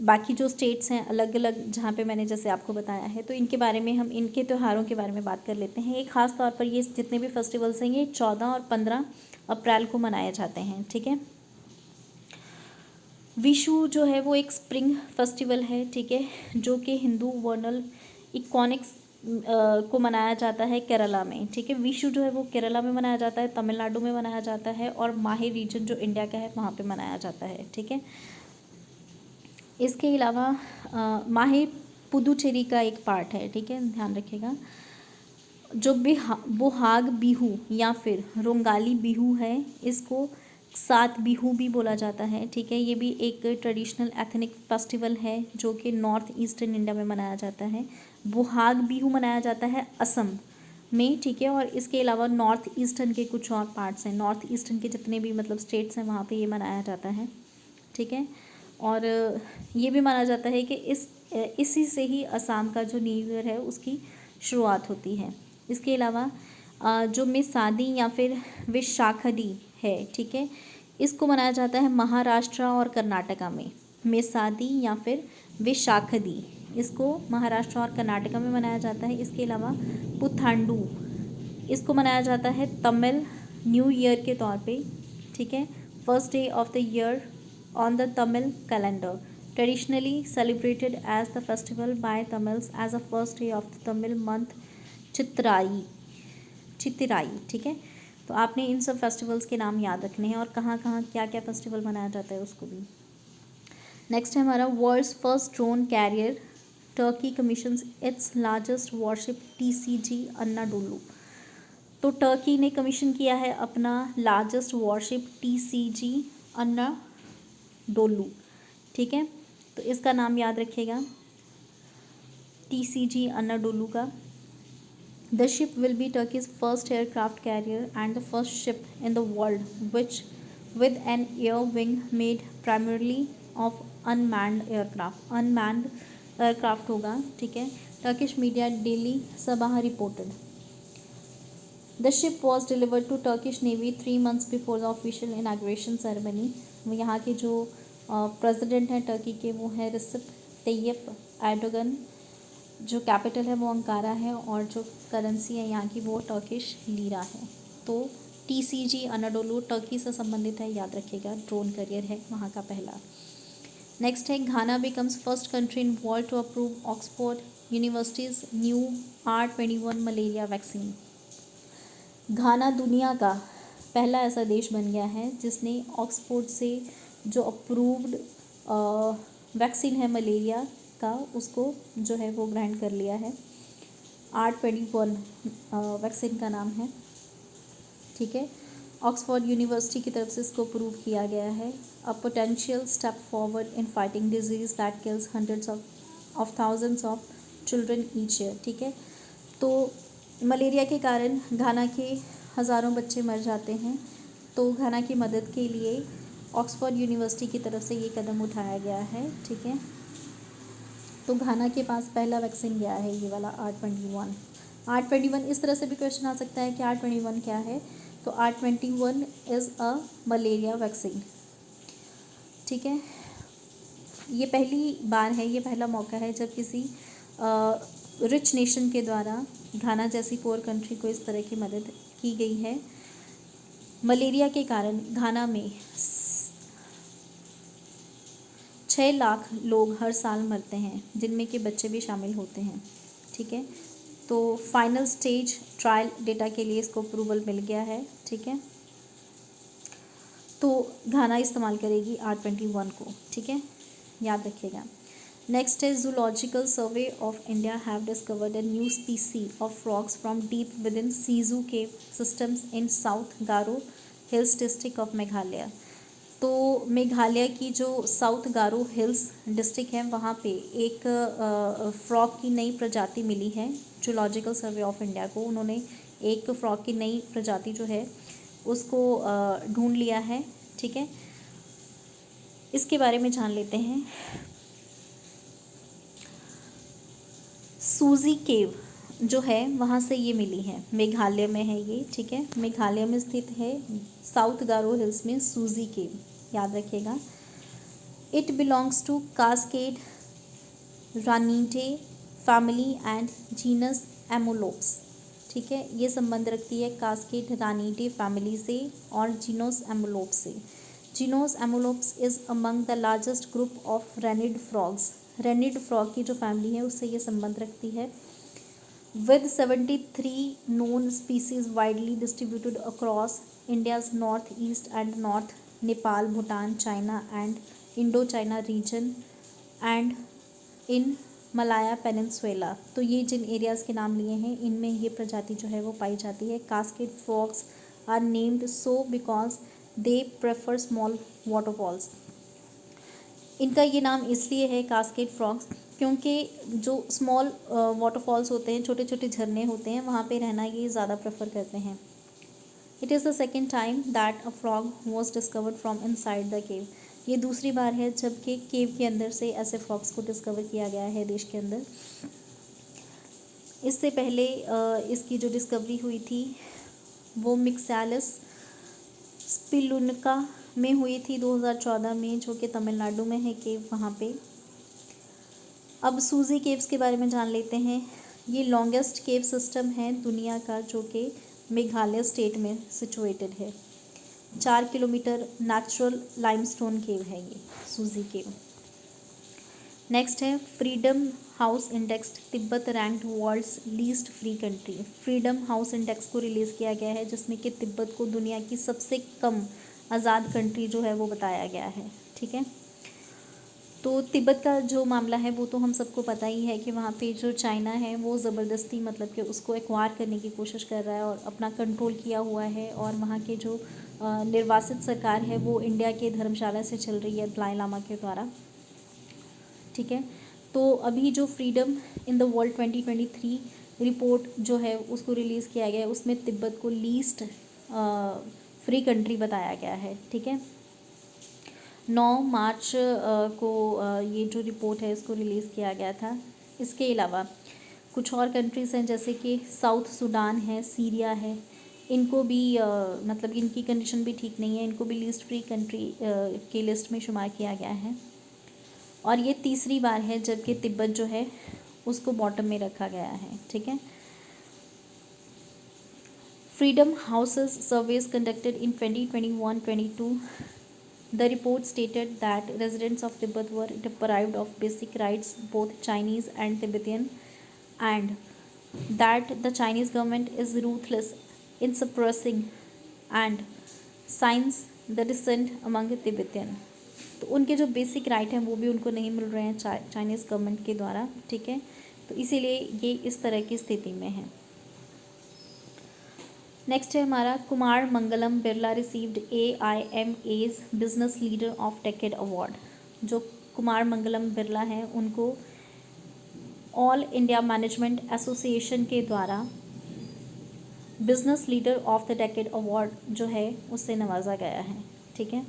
बाकी जो स्टेट्स हैं अलग अलग जहाँ पे मैंने जैसे आपको बताया है, तो इनके बारे में हम इनके त्योहारों के बारे में बात कर लेते हैं। एक ख़ास तौर पर ये जितने भी फेस्टिवल्स हैं ये 14 और 15 अप्रैल को मनाए जाते हैं। ठीक है। विशु जो है वो एक स्प्रिंग फेस्टिवल है। ठीक है। जो कि हिंदू वर्नल इक्वॉनिक्स को मनाया जाता है केरला में। ठीक है। विशु जो है वो केरला में मनाया जाता है, तमिलनाडु में मनाया जाता है और माहे रीजन जो इंडिया का है वहाँ पे मनाया जाता है। ठीक है। इसके अलावा माहे पुदुचेरी का एक पार्ट है। ठीक है, ध्यान रखिएगा। जो बोहाग बिहू या फिर रोंगाली बिहू है, इसको सात बिहू भी बोला जाता है। ठीक है। ये भी एक ट्रेडिशनल एथनिक फेस्टिवल है जो कि नॉर्थ ईस्टर्न इंडिया में मनाया जाता है। बोहाग बिहू मनाया जाता है असम में। ठीक है। और इसके अलावा नॉर्थ ईस्टर्न के कुछ और पार्ट्स हैं, नॉर्थ ईस्टर्न के जितने भी मतलब स्टेट्स हैं वहाँ पे ये मनाया जाता है। ठीक है। और ये भी माना जाता है कि इसी से ही असम का जो न्यू ईयर है उसकी शुरुआत होती है। इसके अलावा जो मिसादी या फिर विशाखदी है, ठीक है, इसको मनाया जाता है महाराष्ट्र और कर्नाटका में। मिसादी या फिर विशाखदी, इसको महाराष्ट्र और कर्नाटका में मनाया जाता है। इसके अलावा पुथांडू, इसको मनाया जाता है तमिल न्यू ईयर के तौर पे। ठीक है। First day of the year on the Tamil calendar, traditionally celebrated as the festival by Tamils as a first day of the Tamil month Chithirai. ठीक है। तो आपने इन सब फेस्टिवल्स के नाम याद रखने हैं और कहाँ कहाँ क्या क्या फेस्टिवल मनाया जाता है उसको भी। नेक्स्ट है हमारा world's first drone carrier, Turkey commissions its largest warship TCG Anadolu. तो टर्की ने कमीशन किया है अपना लार्जेस्ट वॉरशिप TCG अन्नाडोलू। ठीक है। तो इसका नाम याद रखिएगा TCG Anadolu का। The ship will be Turkey's first aircraft carrier and the first ship in the world which with an air wing made primarily of unmanned aircraft होगा, ठीक है। Turkish media Daily Sabah reported. The ship was delivered to Turkish Navy 3 months before the official inauguration ceremony. यहाँ के जो president हैं Turkey के वो हैं रिसेप तैयप एर्दोगन, जो कैपिटल है वो अंकारा है और जो करेंसी है यहाँ की वो टर्किश लीरा है। तो TCG अनाडोलू टर्की से संबंधित है, याद रखिएगा, ड्रोन करियर है वहाँ का पहला। नेक्स्ट है Ghana becomes first country in world to approve Oxford university's new R21 malaria vaccine. Ghana दुनिया का पहला ऐसा देश बन गया है जिसने ऑक्सफोर्ड से जो अप्रूव्ड वैक्सीन है मलेरिया का उसको जो है वो ग्रांट कर लिया है। R21 वैक्सीन का नाम है, ठीक है। ऑक्सफोर्ड यूनिवर्सिटी की तरफ से इसको अप्रूव किया गया है। A potential step forward in fighting disease that kills hundreds of thousands of children each year, ठीक है। तो मलेरिया के कारण घाना के हज़ारों बच्चे मर जाते हैं, तो घाना की मदद के लिए ऑक्सफोर्ड यूनिवर्सिटी की तरफ से ये कदम उठाया गया है, ठीक है। तो घाना के पास पहला वैक्सीन गया है ये वाला R21। इस तरह से भी क्वेश्चन आ सकता है कि R21 क्या है, तो R21 is a malaria vaccine, ठीक है। ये पहली बार है, ये पहला मौका है जब किसी रिच नेशन के द्वारा घाना जैसी पुअर कंट्री को इस तरह की मदद की गई है। मलेरिया के कारण घाना में 6 लाख लोग हर साल मरते हैं, जिनमें के बच्चे भी शामिल होते हैं, ठीक है। तो फाइनल स्टेज ट्रायल डेटा के लिए इसको अप्रूवल मिल गया है, ठीक है। तो घाना इस्तेमाल करेगी R21 को, ठीक है, याद रखिएगा। नेक्स्ट है zoological survey of India have discovered a new specie of frogs from deep within Siju cave systems in south Garo Hills district of Meghalaya. तो मेघालय की जो साउथ गारो हिल्स डिस्ट्रिक्ट है वहाँ पे एक फ्रॉग की नई प्रजाति मिली है। जूलॉजिकल सर्वे ऑफ इंडिया को उन्होंने एक फ्रॉग की नई प्रजाति जो है उसको ढूंढ लिया है, ठीक है। इसके बारे में जान लेते हैं। सूजी केव जो है वहाँ से ये मिली है, मेघालय में है ये, ठीक है। मेघालय में स्थित है साउथ गारो हिल्स में सूजी केव, याद रखिएगा। It belongs to cascade Ranidae family and genus Amolops, ठीक है। ये संबंध रखती है कास्केड रानीटे फैमिली से और जीनोस एमोलोप्स से। Genus Amolops is among the largest group of ranid frogs. Ranid frog की जो फैमिली है उससे ये संबंध रखती है। With 73 known species widely distributed across India's north east and north Nepal, Bhutan, China and Indo China region and in Malaya peninsula. तो ये जिन एरियाज़ के नाम लिए हैं इनमें ये प्रजाति जो है वो पाई जाती है। Cascade frogs are named so because they prefer small waterfalls. इनका ये नाम इसलिए है कास्केड फ्रॉग्स क्योंकि जो स्मॉल वाटरफॉल्स होते हैं, छोटे छोटे झरने होते हैं, वहाँ पे रहना ये ज़्यादा प्रेफर करते हैं। It is the second time that a frog was discovered from inside the cave. ये दूसरी बार है जबकि केव के अंदर से ऐसे फ्रॉग्स को डिस्कवर किया गया है देश के अंदर। इससे पहले इसकी जो डिस्कवरी हुई थी वो मिक्सैलिस स्पिलुनका में हुई थी 2014 में, जो कि तमिलनाडु में है केव वहाँ पे। अब सूजी केव्स के बारे में जान लेते हैं। ये लॉन्गेस्ट केव सिस्टम है दुनिया का जो कि मेघालय स्टेट में सिचुएटेड है। 4 किलोमीटर नेचुरल लाइमस्टोन केव है ये सूजी केव। नेक्स्ट है freedom house index Tibet ranked world's least free country. Freedom house index को रिलीज़ किया गया है जिसमें कि तिब्बत को दुनिया की सबसे कम आज़ाद कंट्री जो है वो बताया गया है, ठीक है। तो तिब्बत का जो मामला है वो तो हम सबको पता ही है कि वहाँ पे जो चाइना है वो ज़बरदस्ती मतलब कि उसको एक्वायर करने की कोशिश कर रहा है और अपना कंट्रोल किया हुआ है। और वहाँ के जो निर्वासित सरकार है वो इंडिया के धर्मशाला से चल रही है दलाई लामा के द्वारा, ठीक है। तो अभी जो freedom in the world 2023 report जो है उसको रिलीज़ किया गया है, उसमें तिब्बत को लीस्ट फ्री कंट्री बताया गया है। ठीक है, 9 मार्च को ये जो रिपोर्ट है इसको रिलीज़ किया गया था। इसके अलावा कुछ और कंट्रीज़ हैं जैसे कि साउथ सूडान है, सीरिया है, इनको भी मतलब इनकी कंडीशन भी ठीक नहीं है, इनको भी लीस्ट फ्री कंट्री की लिस्ट में शुमार किया गया है। और ये तीसरी बार है जबकि तिब्बत जो है उसको बॉटम में रखा गया है। ठीक है, freedom house's surveys conducted in 2021-22, the report stated that residents of Tibet were deprived of basic rights, both Chinese and Tibetan, and that the Chinese government is ruthless in suppressing and signs the dissent among Tibetan. तो उनके जो basic right हैं वो भी उनको नहीं मिल रहे हैं चाइनीज़ गवर्नमेंट के द्वारा। ठीक है, तो इसीलिए ये इस तरह की स्थिति में है। नेक्स्ट है हमारा Kumar Mangalam Birla received AIMA's business leader of decade award. जो कुमार मंगलम बिरला हैं उनको ऑल इंडिया मैनेजमेंट एसोसिएशन के द्वारा business leader of the decade award जो है उससे नवाजा गया है। ठीक है,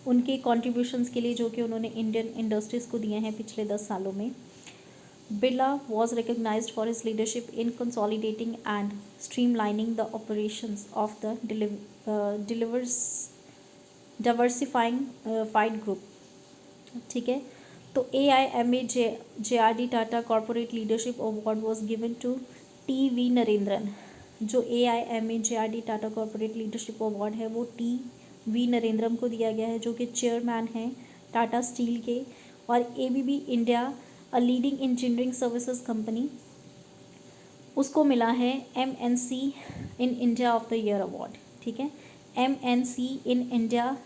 उनके कॉन्ट्रीब्यूशंस के लिए जो कि उन्होंने इंडियन इंडस्ट्रीज़ को दिए हैं पिछले 10 सालों में। Birla was recognized for his leadership in consolidating and streamlining the operations of the diversifying fight group। ठीक है, तो AIMA JRD Tata corporate leadership award was given to TV Narendran. जो AIMA JRD Tata corporate leadership award है वो TV नरेंद्रम को दिया गया है, जो कि चेयरमैन हैं टाटा स्टील के। और ABB India a leading engineering services company, उसको मिला है MNC in India of the year award. ठीक है, MNC in India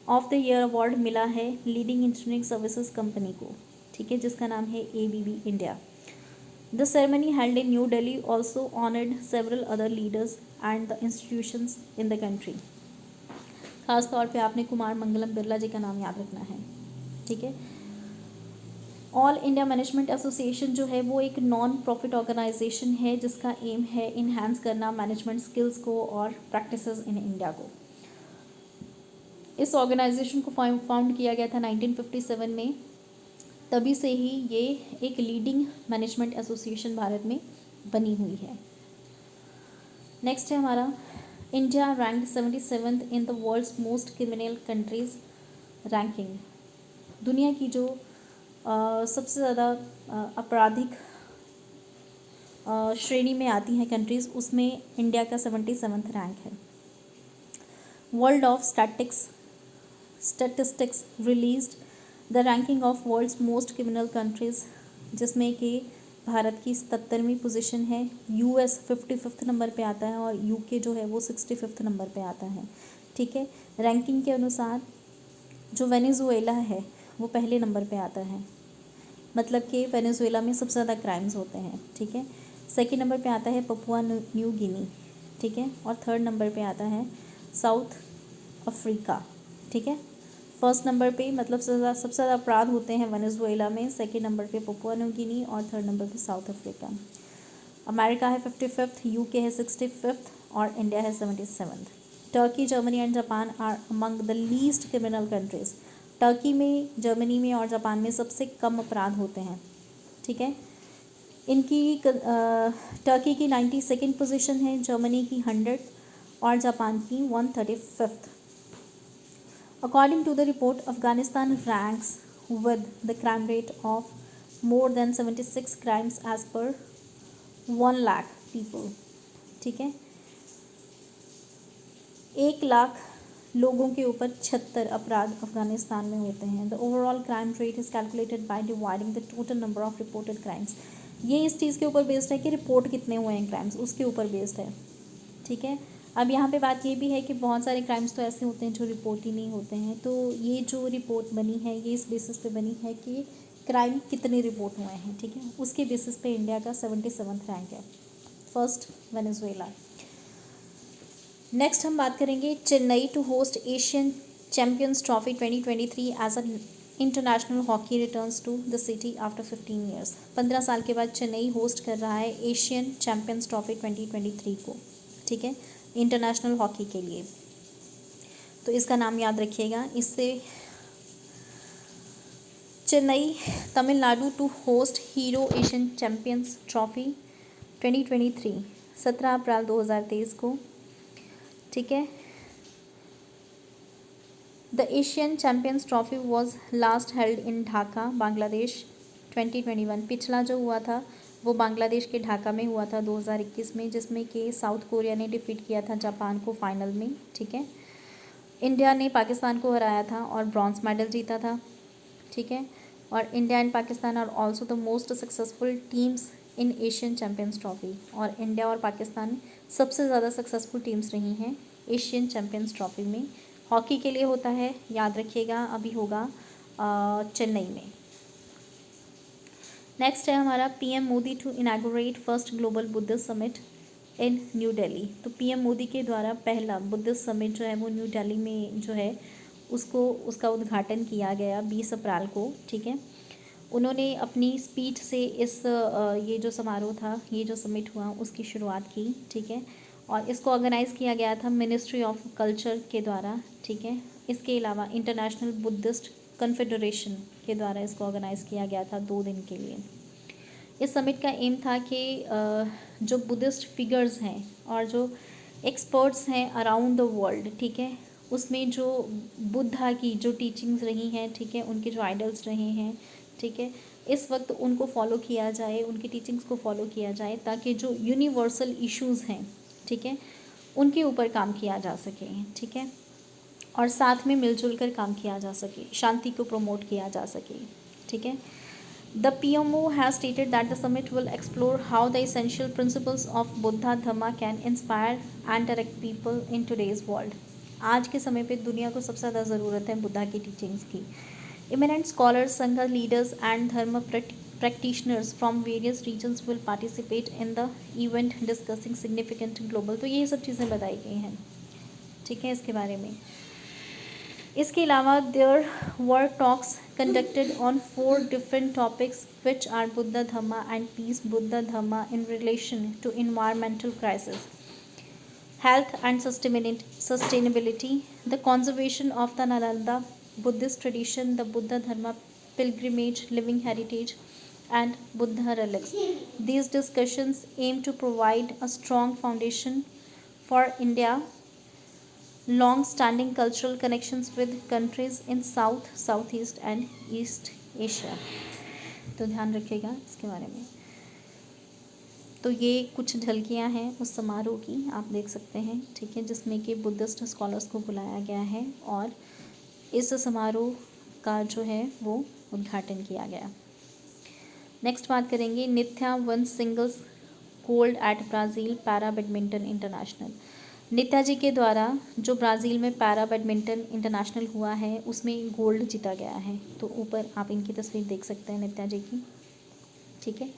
of the year award मिला है लीडिंग इंजीनियरिंग सर्विसेज कंपनी को। ठीक है, जिसका नाम है ABB India. The ceremony held in New Delhi also honoured several other leaders and the institutions in the country. खास तौर पे आपने कुमार मंगलम बिरला जी का नाम याद रखना है। ठीक है, ऑल इंडिया मैनेजमेंट एसोसिएशन जो है वो एक नॉन प्रॉफिट ऑर्गेनाइजेशन है जिसका एम है इन्हांस करना मैनेजमेंट स्किल्स को और प्रैक्टिसेस इन इंडिया को। इस ऑर्गेनाइजेशन को फाउंड किया गया था 1957 में। तभी से ही ये एक लीडिंग मैनेजमेंट एसोसिएशन भारत में बनी हुई है। नेक्स्ट है हमारा India rank 77th in the world's most criminal countries ranking. दुनिया की जो सबसे ज़्यादा आपराधिक श्रेणी में आती हैं कंट्रीज़, उसमें इंडिया का 77वां रैंक है। World of statistics released the ranking of world's most criminal countries, जिसमें कि भारत की 77वीं पोजीशन है। US 55 नंबर पे आता है और UK जो है वो 65 नंबर पे आता है। ठीक है, रैंकिंग के अनुसार जो वेनेजुएला है वो पहले नंबर पे आता है, मतलब कि वेनेजुएला में सबसे ज़्यादा क्राइम्स होते हैं। ठीक है, सेकंड नंबर पे आता है पपुआ न्यू गिनी। ठीक है, और थर्ड नंबर पे आता है साउथ अफ्रीका। ठीक है, फर्स्ट नंबर पे मतलब सबसे ज़्यादा अपराध होते हैं वेनेजुएला में, सेकंड नंबर पे पपुआ न्यू गिनी और थर्ड नंबर पे साउथ अफ्रीका। अमेरिका है 55, UK है 65 और इंडिया है 77। Turkey, Germany and Japan are among the least criminal countries. Turkey में, जर्मनी में और जापान में सबसे कम अपराध होते हैं। ठीक है, इनकी टर्की की 92nd पोजीशन है, जर्मनी की 100 और जापान की 135। According to the report, Afghanistan ranks with the crime rate of more than 76 crimes as per 1 lakh people. ठीक है, 1 लाख लोगों के ऊपर 76 अपराध अफगानिस्तान में होते हैं। The overall crime rate is calculated by dividing the total number of reported crimes. ये इस चीज़ के ऊपर बेस्ड है कि रिपोर्ट कितने हुए हैं क्राइम्स, उसके ऊपर बेस्ड है। ठीक है, अब यहाँ पे बात ये भी है कि बहुत सारे क्राइम्स तो ऐसे होते हैं जो रिपोर्ट ही नहीं होते हैं। तो ये जो रिपोर्ट बनी है ये इस बेसिस पे बनी है कि क्राइम कितने रिपोर्ट हुए हैं। ठीक है, उसके बेसिस पे इंडिया का 77वां रैंक है, फर्स्ट वेनेजुएला। नेक्स्ट हम बात करेंगे Chennai to host Asian Champions Trophy 2023 as a international hockey returns to the city after 15 years. 15 साल के बाद चेन्नई होस्ट कर रहा है एशियन चैम्पियंस ट्रॉफी 2023 को, ठीक है, इंटरनेशनल हॉकी के लिए। तो इसका नाम याद रखिएगा। इससे Chennai Tamil Nadu to host Hero Asian Champions Trophy 2023 17 April 2023 को, ठीक है। The Asian Champions Trophy was last held in Dhaka Bangladesh 2021। पिछला जो हुआ था वो बांग्लादेश के ढाका में हुआ था 2021 में, जिसमें कि साउथ कोरिया ने डिफीट किया था जापान को फाइनल में, ठीक है। इंडिया ने पाकिस्तान को हराया था और ब्रॉन्ज मेडल जीता था, ठीक है। और India and Pakistan are also the most successful teams in Asian Champions Trophy. और इंडिया और पाकिस्तान सबसे ज़्यादा सक्सेसफुल टीम्स रही हैं एशियन चैम्पियंस ट्रॉफी में। हॉकी के लिए होता है, याद रखिएगा, अभी होगा चेन्नई में। नेक्स्ट है हमारा PM Modi to inaugurate first global Buddhist summit in New Delhi. तो पीएम मोदी के द्वारा पहला बुद्धिस्ट समिट जो है वो न्यू दिल्ली में जो है उसका उद्घाटन किया गया 20 अप्रैल को, ठीक है। उन्होंने अपनी स्पीच से ये जो समारोह था, ये जो समिट हुआ, उसकी शुरुआत की, ठीक है। और इसको ऑर्गेनाइज़ किया गया था मिनिस्ट्री ऑफ कल्चर के द्वारा, ठीक है। इसके अलावा इंटरनेशनल बुद्धिस्ट कन्फेडरेशन के द्वारा इसको ऑर्गेनाइज़ किया गया था 2 दिन के लिए। इस समिट का एम था कि जो बुद्धिस्ट फिगर्स हैं और जो एक्सपर्ट्स हैं अराउंड द वर्ल्ड, ठीक है, उसमें जो बुद्धा की जो टीचिंग्स रही हैं, ठीक है, उनके जो आइडल्स रहे हैं, ठीक है, इस वक्त उनको फॉलो किया जाए, उनकी टीचिंग्स को फॉलो किया जाए, ताकि जो यूनिवर्सल इश्यूज़ हैं, ठीक है, उनके ऊपर काम किया जा सके, ठीक है, और साथ में मिलजुल कर काम किया जा सके, शांति को प्रमोट किया जा सके, ठीक है। The PMO has stated that the summit will explore how the essential principles of Buddha Dhamma can inspire and direct people in today's world. आज के समय पे दुनिया को सबसे ज़्यादा ज़रूरत है बुद्धा की टीचिंग्स की। Eminent scholars, Sangha leaders and Dharma practitioners from various regions will participate in the event discussing significant global। तो ये सब चीज़ें बताई गई हैं, ठीक है, इसके बारे में। इसके अलावा there were talks conducted on 4 different topics which are Buddha Dhamma and peace, Buddha Dhamma in relation to environmental crisis, health and sustainability, the conservation of the Nalanda Buddhist tradition, the Buddha Dharma pilgrimage, living heritage and Buddha relics. These discussions aim to provide a strong foundation for India long-standing cultural connections with countries in South, Southeast and East Asia. तो ध्यान रखिएगा इसके बारे में। तो ये कुछ झलकियाँ हैं उस समारोह की, आप देख सकते हैं, ठीक है, जिसमें कि बुद्धिस्ट स्कॉलर्स को बुलाया गया है और इस समारोह का जो है वो उद्घाटन किया गया। नेक्स्ट बात करेंगे Nithya won singles gold at Brazil para badminton international. Nithya ji के द्वारा जो ब्राज़ील में पैरा बैडमिंटन इंटरनेशनल हुआ है उसमें गोल्ड जीता गया है। तो ऊपर आप इनकी तस्वीर देख सकते हैं नित्या जी की, ठीक है,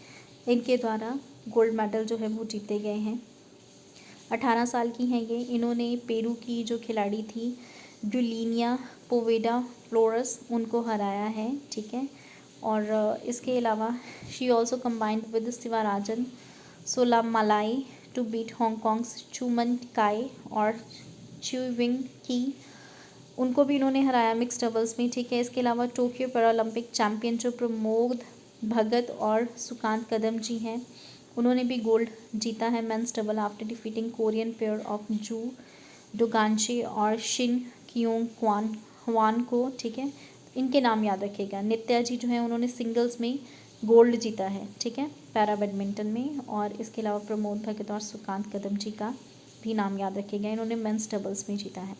इनके द्वारा गोल्ड मेडल जो है वो जीते गए हैं। 18 साल की हैं ये। इन्होंने पेरू की जो खिलाड़ी थी ड्यूलिनिया पोवेडा फ्लोरस, उनको हराया है, ठीक है। और इसके अलावा she also combined with Sivarajan Solaimalai to beat Hong Kong's Chu Man Kai और च्यूविंग की, उनको भी इन्होंने हराया मिक्स डबल्स में, ठीक है। इसके अलावा टोक्यो पैरालंपिक चैम्पियन जो प्रमोद भगत और सुकांत कदम जी हैं, उन्होंने भी गोल्ड जीता है men's double after defeating Korean pair of जू डोगानचे और शिन कियोंग हवान को, ठीक है। इनके नाम याद रखिएगा। नित्या जी जो है उन्होंने सिंगल्स में गोल्ड जीता है, ठीक है, पैरा बैडमिंटन में। और इसके अलावा प्रमोद भगत और सुकांत कदम जी का भी नाम याद रखिएगा, इन्होंने मेंस डबल्स में जीता है।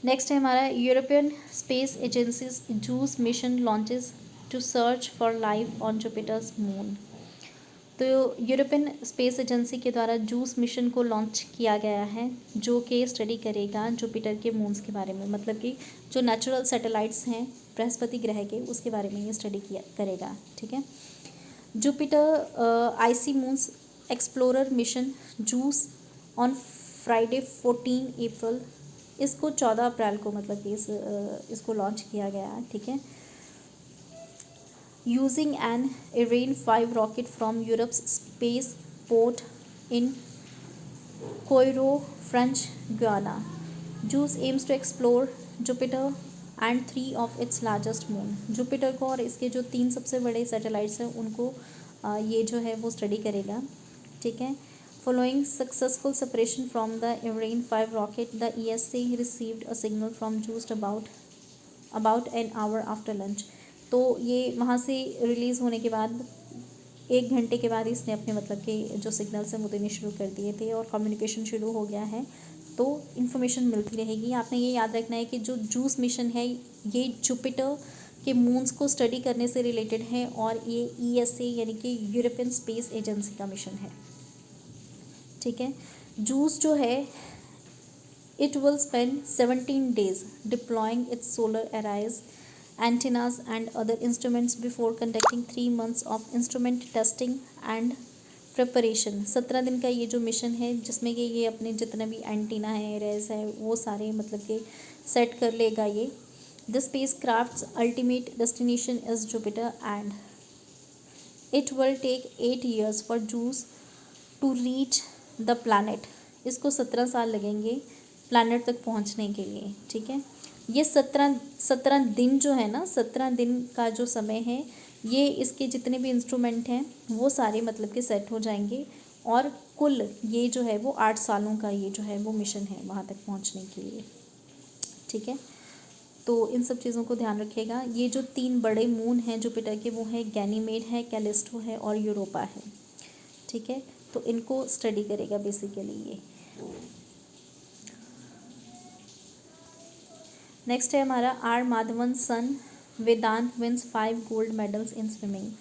नेक्स्ट है हमारा European Space Agency's JUICE mission launches to search for life on Jupiter's moon. तो यूरोपियन स्पेस एजेंसी के द्वारा जूस मिशन को लॉन्च किया गया है जो कि स्टडी करेगा जुपिटर के मून्स के बारे में, मतलब कि जो नेचुरल सैटेलाइट्स हैं बृहस्पति ग्रह के, उसके बारे में ये स्टडी करेगा, ठीक है। Jupiter IC moons explorer mission juice on Friday 14 अप्रैल इसको 14 अप्रैल को मतलब कि इसको लॉन्च किया गया है, ठीक है। Using an Ariane 5 rocket from Europe's spaceport in Kourou, French Guiana, JUICE aims to explore Jupiter and 3 of its largest moon. Jupiter को और इसके जो 3 सबसे बड़े सैटेलाइट्स हैं उनको ये जो है वो स्टडी करेगा, ठीक है। Following successful separation from the Ariane 5 rocket, the ESA received a signal from JUICE about an hour after launch. तो ये वहाँ से रिलीज़ होने के बाद 1 घंटे के बाद इसने अपने मतलब के जो सिग्नल्स हैं वो देने शुरू कर दिए थे और कम्युनिकेशन शुरू हो गया है, तो इन्फॉर्मेशन मिलती रहेगी। आपने ये याद रखना है कि जो जूस मिशन है ये जुपिटर के मून्स को स्टडी करने से रिलेटेड है और ये ESA यानी कि यूरोपियन स्पेस एजेंसी का मिशन है, ठीक है। जूस जो है it will spend 17 days deploying it's solar arise antennas and other instruments before conducting 3 months of instrument testing and preparation। 17 दिन का ये जो मिशन है जिसमें कि ये अपने जितने भी एंटीना है, रेस है, वो सारे मतलब कि सेट कर लेगा ये। The spacecraft's ultimate destination is Jupiter and it will take 8 years for Juice to reach the planet. इसको 17 साल लगेंगे प्लानट तक पहुंचने के लिए, ठीक है। ये 17 दिन जो है ना, 17 दिन का जो समय है, ये इसके जितने भी इंस्ट्रूमेंट हैं वो सारे मतलब के सेट हो जाएंगे और कुल ये जो है वो 8 सालों का ये जो है वो मिशन है वहाँ तक पहुँचने के लिए, ठीक है। तो इन सब चीज़ों को ध्यान रखिएगा। ये जो 3 बड़े मून हैं जुपिटर के वो है गैनीमेड है, कैलिस्टो है और यूरोपा है, ठीक है। तो इनको स्टडी करेगा बेसिकली ये। नेक्स्ट है हमारा R Madhavan son Vedant wins 5 gold medals in swimming.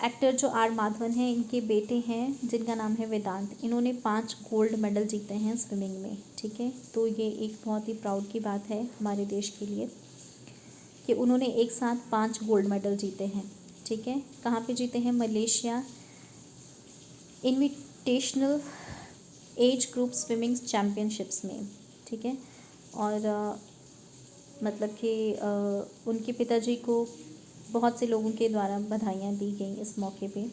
Actor जो आर माधवन हैं इनके बेटे हैं जिनका नाम है वेदांत, इन्होंने 5 गोल्ड मेडल जीते हैं स्विमिंग में, ठीक है। तो ये एक बहुत ही प्राउड की बात है हमारे देश के लिए कि उन्होंने एक साथ 5 गोल्ड मेडल जीते हैं, ठीक है। कहाँ पे जीते हैं? Malaysia invitational age group swimming championships में, ठीक है। और मतलब कि उनके पिताजी को बहुत से लोगों के द्वारा बधाइयाँ दी गई इस मौके पे,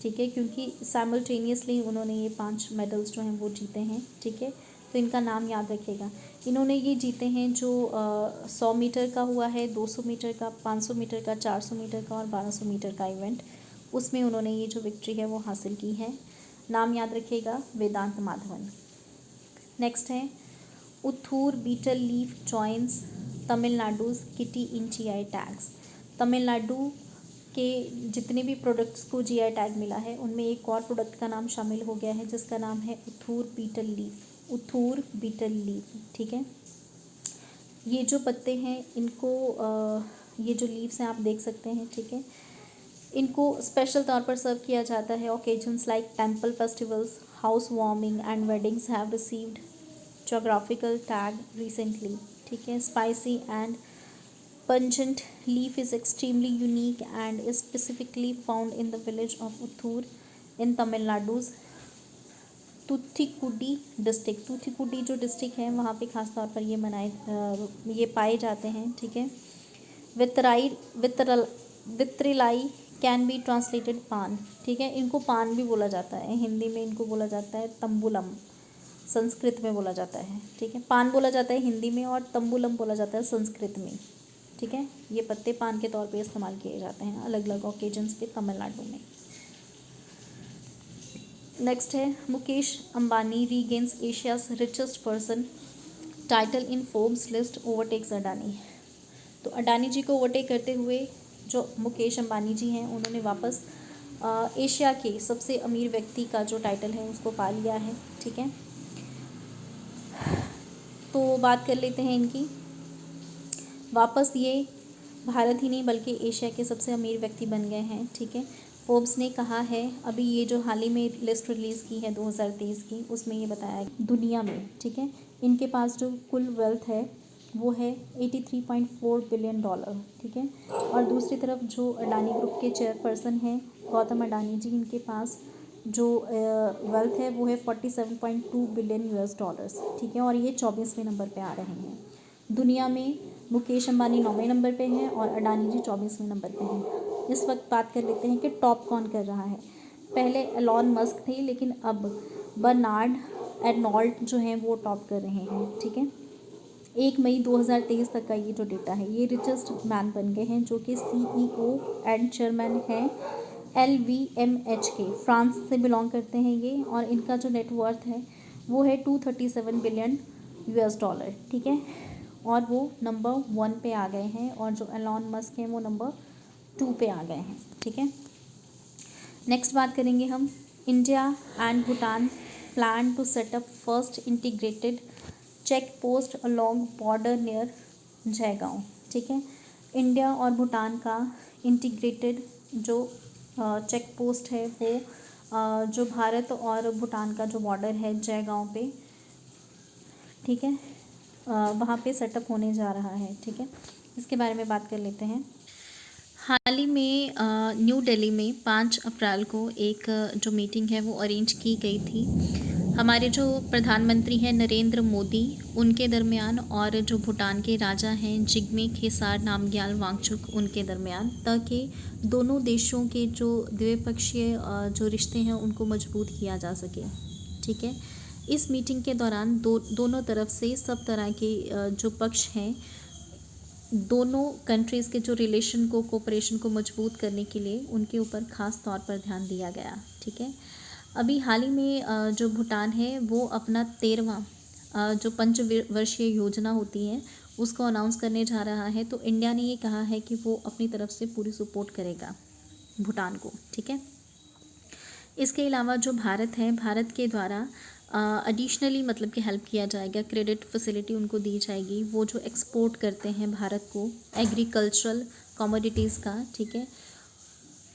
ठीक है, क्योंकि साइमल्टेनियसली उन्होंने ये 5 मेडल्स जो हैं वो जीते हैं, ठीक है। तो इनका नाम याद रखिएगा। इन्होंने ये जीते हैं जो 100 मीटर का हुआ है, 200 मीटर का, 500 मीटर का, 400 मीटर का और 1200 मीटर का इवेंट, उसमें उन्होंने ये जो विक्ट्री है वो हासिल की है। नाम याद रखिएगा, वेदांत माधवन। नेक्स्ट है उथूर betel leaf joins Tamilnadu's kitty इन GI टैग्स। तमिलनाडु के जितने भी प्रोडक्ट्स को GI टैग मिला है उनमें एक और प्रोडक्ट का नाम शामिल हो गया है जिसका नाम है उथूर बीटल लीफ, उथूर बीटल लीफ, ठीक है। ये जो पत्ते हैं इनको ये जो लीव्स हैं आप देख सकते हैं, ठीक है। इनको स्पेशल तौर पर सर्व किया जाता है। Occasions like temple festivals, house warming and weddings have received geographical tag recently, ठीक है। spicy and pungent leaf is extremely unique and is specifically found in the village of Uthur in Tamil Nadu's Thoothukudi district. Thoothukudi जो district है वहाँ पे खास तौर पर ये पाए जाते हैं, ठीक है। वित्रिलाई कैन बी ट्रांसलेटेड पान, ठीक है। इनको पान भी बोला जाता है, हिंदी में इनको बोला जाता है तंबुलम, संस्कृत में बोला जाता है, ठीक है। पान बोला जाता है हिंदी में और तंबुलम बोला जाता है संस्कृत में, ठीक है। ये पत्ते पान के तौर पे इस्तेमाल किए जाते हैं अलग अलग ओकेजन्स पे तमिलनाडु में। नेक्स्ट है Mukesh Ambani regains Asia's richest person title in Forbes list, overtakes Adani. तो अडानी जी को ओवरटेक करते हुए जो मुकेश अंबानी जी हैं उन्होंने वापस एशिया के सबसे अमीर व्यक्ति का जो टाइटल है उसको पा लिया है, ठीक है। तो बात कर लेते हैं इनकी। वापस ये भारत ही नहीं बल्कि एशिया के सबसे अमीर व्यक्ति बन गए हैं, ठीक है। फोर्ब्स ने कहा है, अभी ये जो हाल ही में लिस्ट रिलीज़ की है 2023 की, उसमें ये बताया दुनिया में, ठीक है, इनके पास जो कुल वेल्थ है वो है $83.4 बिलियन, ठीक है। और दूसरी तरफ जो अडानी ग्रुप के चेयरपर्सन हैं गौतम अडानी जी, इनके पास जो वेल्थ है वो है 47.2 बिलियन यूएस डॉलर्स, ठीक है, और ये 24वें नंबर पे आ रहे हैं। दुनिया में मुकेश अंबानी 9वें नंबर पे हैं और अडानी जी 24वें नंबर पे हैं। इस वक्त बात कर लेते हैं कि टॉप कौन कर रहा है। पहले एलॉन मस्क थे, लेकिन अब बर्नार्ड अर्नोल्ट जो हैं वो टॉप कर रहे हैं, ठीक है। 1 मई 2023 तक का ये जो डेटा है, ये रिचेस्ट मैन बन गए हैं, जो कि CEO एंड चेयरमैन हैं LVMH के, फ्रांस से बिलोंग करते हैं ये, और इनका जो नेटवर्थ है वो है 237 बिलियन यूएस डॉलर, ठीक है, और वो नंबर 1 पे आ गए हैं, और जो एलॉन मस्क हैं वो नंबर 2 पे आ गए हैं, ठीक है। नेक्स्ट बात करेंगे हम, India and Bhutan plan to set up first integrated check post along border near Jaigaon, ठीक है। इंडिया और भूटान का इंटीग्रेटेड जो चेक पोस्ट है वो जो भारत और भूटान का जो बॉर्डर है जयगांव पे, ठीक है, वहाँ पे सेटअप होने जा रहा है, ठीक है। इसके बारे में बात कर लेते हैं। हाल ही में न्यू दिल्ली में 5 अप्रैल को एक जो मीटिंग है वो अरेंज की गई थी हमारे जो प्रधानमंत्री हैं नरेंद्र मोदी उनके दरमियान, और जो भूटान के राजा हैं जिग्मे खेसार नामग्याल वांगचुक उनके दरमियान, ताकि दोनों देशों के जो द्विपक्षीय जो रिश्ते हैं उनको मजबूत किया जा सके, ठीक है। इस मीटिंग के दौरान दोनों तरफ से सब तरह के जो पक्ष हैं, दोनों कंट्रीज़ के जो रिलेशन को कोऑपरेशन को मजबूत करने के लिए उनके ऊपर ख़ास तौर पर ध्यान दिया गया, ठीक है। अभी हाल ही में जो भूटान है वो अपना 13वां जो पंचवर्षीय योजना होती है उसको अनाउंस करने जा रहा है। तो इंडिया ने ये कहा है कि वो अपनी तरफ से पूरी सपोर्ट करेगा भूटान को, ठीक है। इसके अलावा जो भारत है, भारत के द्वारा एडिशनली मतलब कि हेल्प किया जाएगा, क्रेडिट फैसिलिटी उनको दी जाएगी, वो जो एक्सपोर्ट करते हैं भारत को एग्रीकल्चरल कमोडिटीज़ का, ठीक है।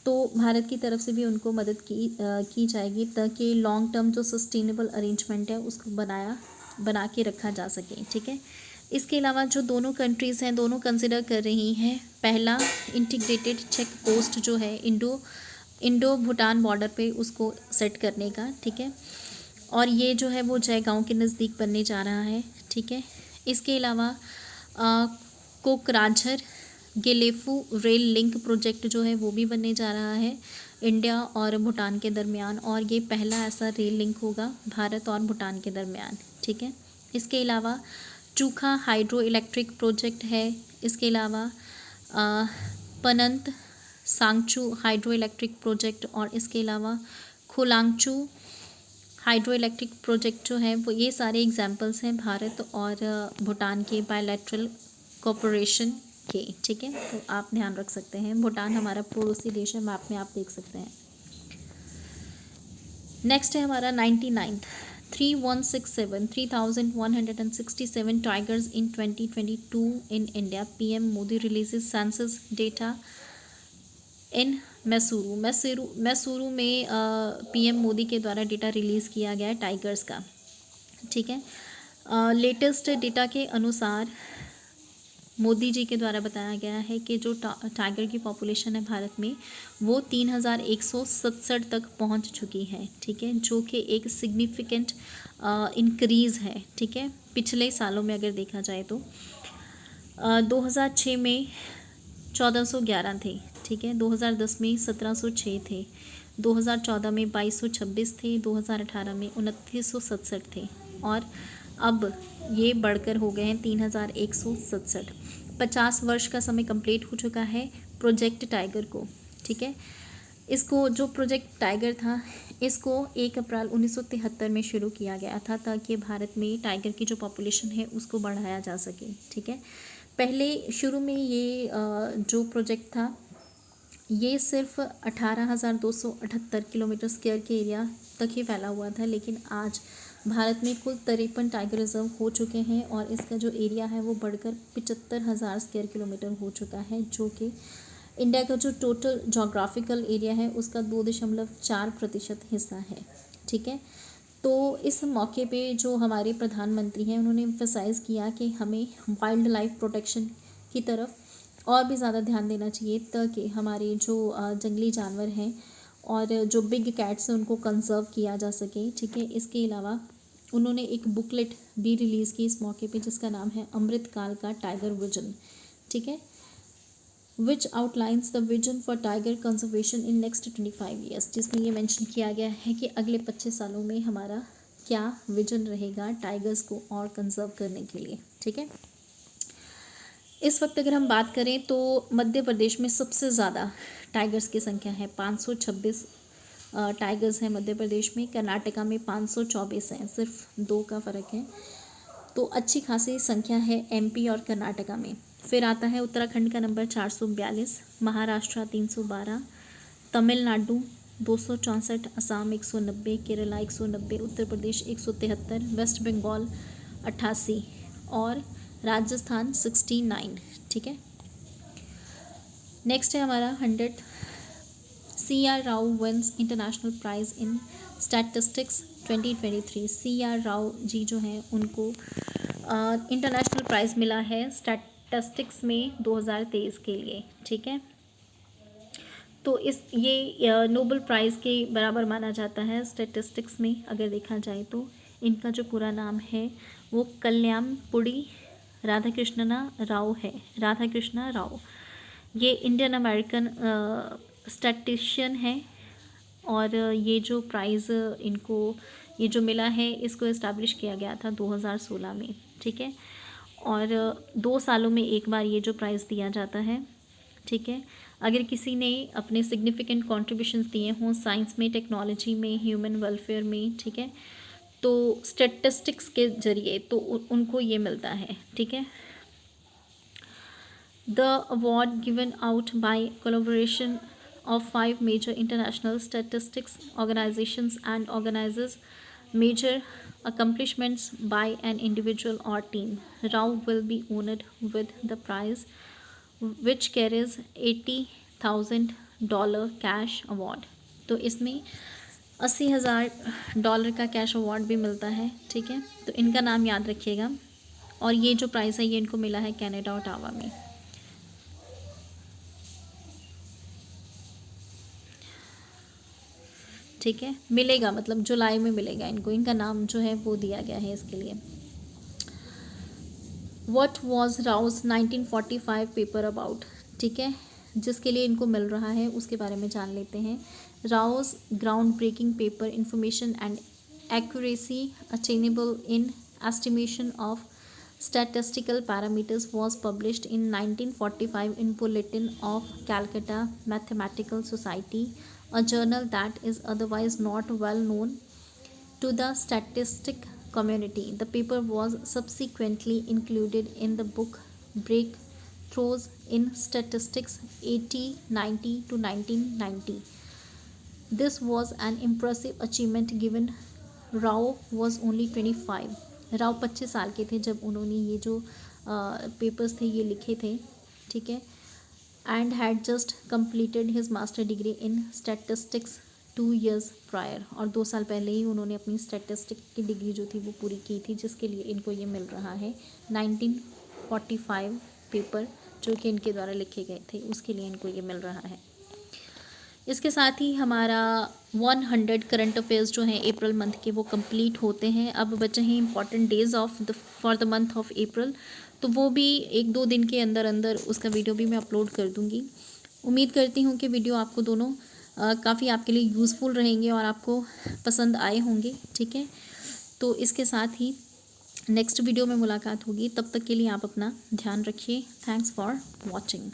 तो भारत की तरफ से भी उनको मदद की जाएगी, ताकि लॉन्ग टर्म जो सस्टेनेबल अरेंजमेंट है उसको बना के रखा जा सके, ठीक है। इसके अलावा जो दोनों कंट्रीज़ हैं दोनों कंसिडर कर रही हैं पहला इंटीग्रेटेड चेक पोस्ट जो है इंडो भूटान बॉर्डर पे उसको सेट करने का, ठीक है, और ये जो है वो जयगांव के नज़दीक बनने जा रहा है, ठीक है। इसके अलावा कोकराझर गेलेफू रेल लिंक प्रोजेक्ट जो है वो भी बनने जा रहा है इंडिया और भूटान के दरमियान, और ये पहला ऐसा रेल लिंक होगा भारत और भूटान के दरमियान, ठीक है। इसके अलावा चूखा हाइड्रो इलेक्ट्रिक प्रोजेक्ट है। इसके अलावा पनंत सांगचू हाइड्रो इलेक्ट्रिक प्रोजेक्ट, और इसके अलावा खोलांगचू हाइड्रो इलेक्ट्रिक प्रोजेक्ट जो है वो, ये सारे एग्जांपल्स हैं भारत और भूटान के बायलैटरल कोऑपरेशन के, ठीक है। तो आप ध्यान रख सकते हैं, भूटान हमारा पड़ोसी देश है, मैप में आप देख सकते हैं। नेक्स्ट है हमारा 99th 3167 tigers in 2022 in India, PM Modi releases census data in Mysuru में PM मोदी के द्वारा डेटा रिलीज़ किया गया है टाइगर्स का, ठीक है। लेटेस्ट डेटा के अनुसार मोदी जी के द्वारा बताया गया है कि जो टाइगर की पॉपुलेशन है भारत में वो 3167 तक पहुंच चुकी है, ठीक है, जो कि एक सिग्निफिकेंट इंक्रीज़ है, ठीक है, पिछले सालों में अगर देखा जाए तो 2006 में 1411 थे, ठीक है, 2010 में 1706 थे, 2014 में 2226 थे, 2018 में 2967 थे, और अब ये बढ़कर हो गए हैं 3167। 50 वर्ष का समय कंप्लीट हो चुका है प्रोजेक्ट टाइगर को, ठीक है। इसको जो प्रोजेक्ट टाइगर था इसको 1 अप्रैल 1973 में शुरू किया गया था, ताकि भारत में टाइगर की जो पॉपुलेशन है उसको बढ़ाया जा सके, ठीक है। पहले शुरू में ये जो प्रोजेक्ट था ये सिर्फ 18,278 किलोमीटर स्क्वायर के एरिया तक ही फैला हुआ था, लेकिन आज भारत में कुल 53 टाइगर रिजर्व हो चुके हैं, और इसका जो एरिया है वो बढ़कर 75,000 स्क्वायर किलोमीटर हो चुका है, जो कि इंडिया का जो टोटल जोग्राफिकल एरिया है उसका 2.4% हिस्सा है, ठीक है। तो इस मौके पे जो हमारे प्रधानमंत्री हैं उन्होंने एम्फसाइज़ किया कि हमें वाइल्ड लाइफ प्रोटेक्शन की तरफ और भी ज़्यादा ध्यान देना चाहिए, ताकि हमारे जो जंगली जानवर हैं और जो बिग कैट्स हैं उनको कंजर्व किया जा सके, ठीक है। इसके अलावा उन्होंने एक बुकलेट भी रिलीज़ की इस मौके पे जिसका नाम है अमृत काल का टाइगर विजन, ठीक है, which outlines the vision for tiger conservation in next 25 years, जिसमें ये मेंशन किया गया है कि अगले 25 सालों में हमारा क्या विजन रहेगा टाइगर्स को और कंजर्व करने के लिए, ठीक है। इस वक्त अगर हम बात करें तो मध्य प्रदेश में सबसे ज़्यादा टाइगर्स की संख्या है, 526 टाइगर्स हैं मध्य प्रदेश में। कर्नाटका में 524 हैं, सिर्फ 2 का फ़र्क है। तो अच्छी खासी संख्या है एमपी और कर्नाटका में। फिर आता है उत्तराखंड का नंबर 442, महाराष्ट्र 312, तमिलनाडु 264, असम 190, केरला 190, उत्तर प्रदेश 173, वेस्ट बंगाल 88 और राजस्थान 69, ठीक है। नेक्स्ट है हमारा 100, CR Rao wins international prize in statistics 2023। CR Rao ji जो हैं उनको इंटरनेशनल प्राइज़ मिला है स्टैटिस्टिक्स में 2023 के लिए, ठीक है। तो ये नोबेल प्राइज़ के बराबर माना जाता है स्टैटिस्टिक्स में अगर देखा जाए तो। इनका जो पूरा नाम है वो कल्याणपुड़ी राधाकृष्णना राव है, राधाकृष्णा राव। ये इंडियन अमेरिकन स्टैटिशियन है और ये जो प्राइज़ इनको ये जो मिला है इसको इस्टेब्लिश किया गया था 2016 में, ठीक है। और 2 सालों में एक बार ये जो प्राइज़ दिया जाता है, ठीक है। अगर किसी ने अपने सिग्निफिकेंट कॉन्ट्रीब्यूशंस दिए हों साइंस में, टेक्नोलॉजी में, ह्यूमन वेलफेयर में, ठीक है, तो स्टैटिस्टिक्स के ज़रिए तो उनको ये मिलता है, ठीक है। The award given out by collaboration of 5 major international statistics organizations and organizes major accomplishments by an individual or team. Rao will be honored with the prize, which carries $80,000 cash award. तो इसमें $80,000 का cash award भी मिलता है, ठीक है। तो इनका नाम याद रखिएगा। और ये जो प्राइज़ है ये इनको मिला है कनाडा ओटावा में। ठीक है, मिलेगा मतलब जुलाई में मिलेगा इनको। इनका नाम जो है वो दिया गया है इसके लिए। What was Rouse 1945 paper about, ठीक है, जिसके लिए इनको मिल रहा है उसके बारे में जान लेते हैं। Rao's ground breaking paper information and accuracy attainable in estimation of statistical parameters was published in 1945 in Bulletin of Calcutta Mathematical Society, a journal that is otherwise not well known to the statistic community. The paper was subsequently included in the book Breakthroughs in Statistics 1890 to 1990. This was an impressive achievement given Rao was only 25. Rao 25 साल के थे जब उन्होंने ये जो papers थे ये लिखे थे, ठीक है। And had just completed his master degree in statistics 2 years prior, और 2 साल पहले ही उन्होंने अपनी स्टैटिस्टिक की डिग्री जो थी वो पूरी की थी, जिसके लिए इनको ये मिल रहा है 1945 पेपर जो कि इनके द्वारा लिखे गए थे उसके लिए इनको ये मिल रहा है। इसके साथ ही हमारा 100 करंट अफेयर्स जो हैं अप्रैल मंथ के वो कंप्लीट होते हैं। अब बचे हैं important days for the month of April, तो वो भी 1-2 दिन के अंदर अंदर उसका वीडियो भी मैं अपलोड कर दूँगी। उम्मीद करती हूँ कि वीडियो आपको दोनों काफ़ी आपके लिए यूज़फुल रहेंगे और आपको पसंद आए होंगे, ठीक है। तो इसके साथ ही नेक्स्ट वीडियो में मुलाकात होगी, तब तक के लिए आप अपना ध्यान रखिए। Thanks for watching.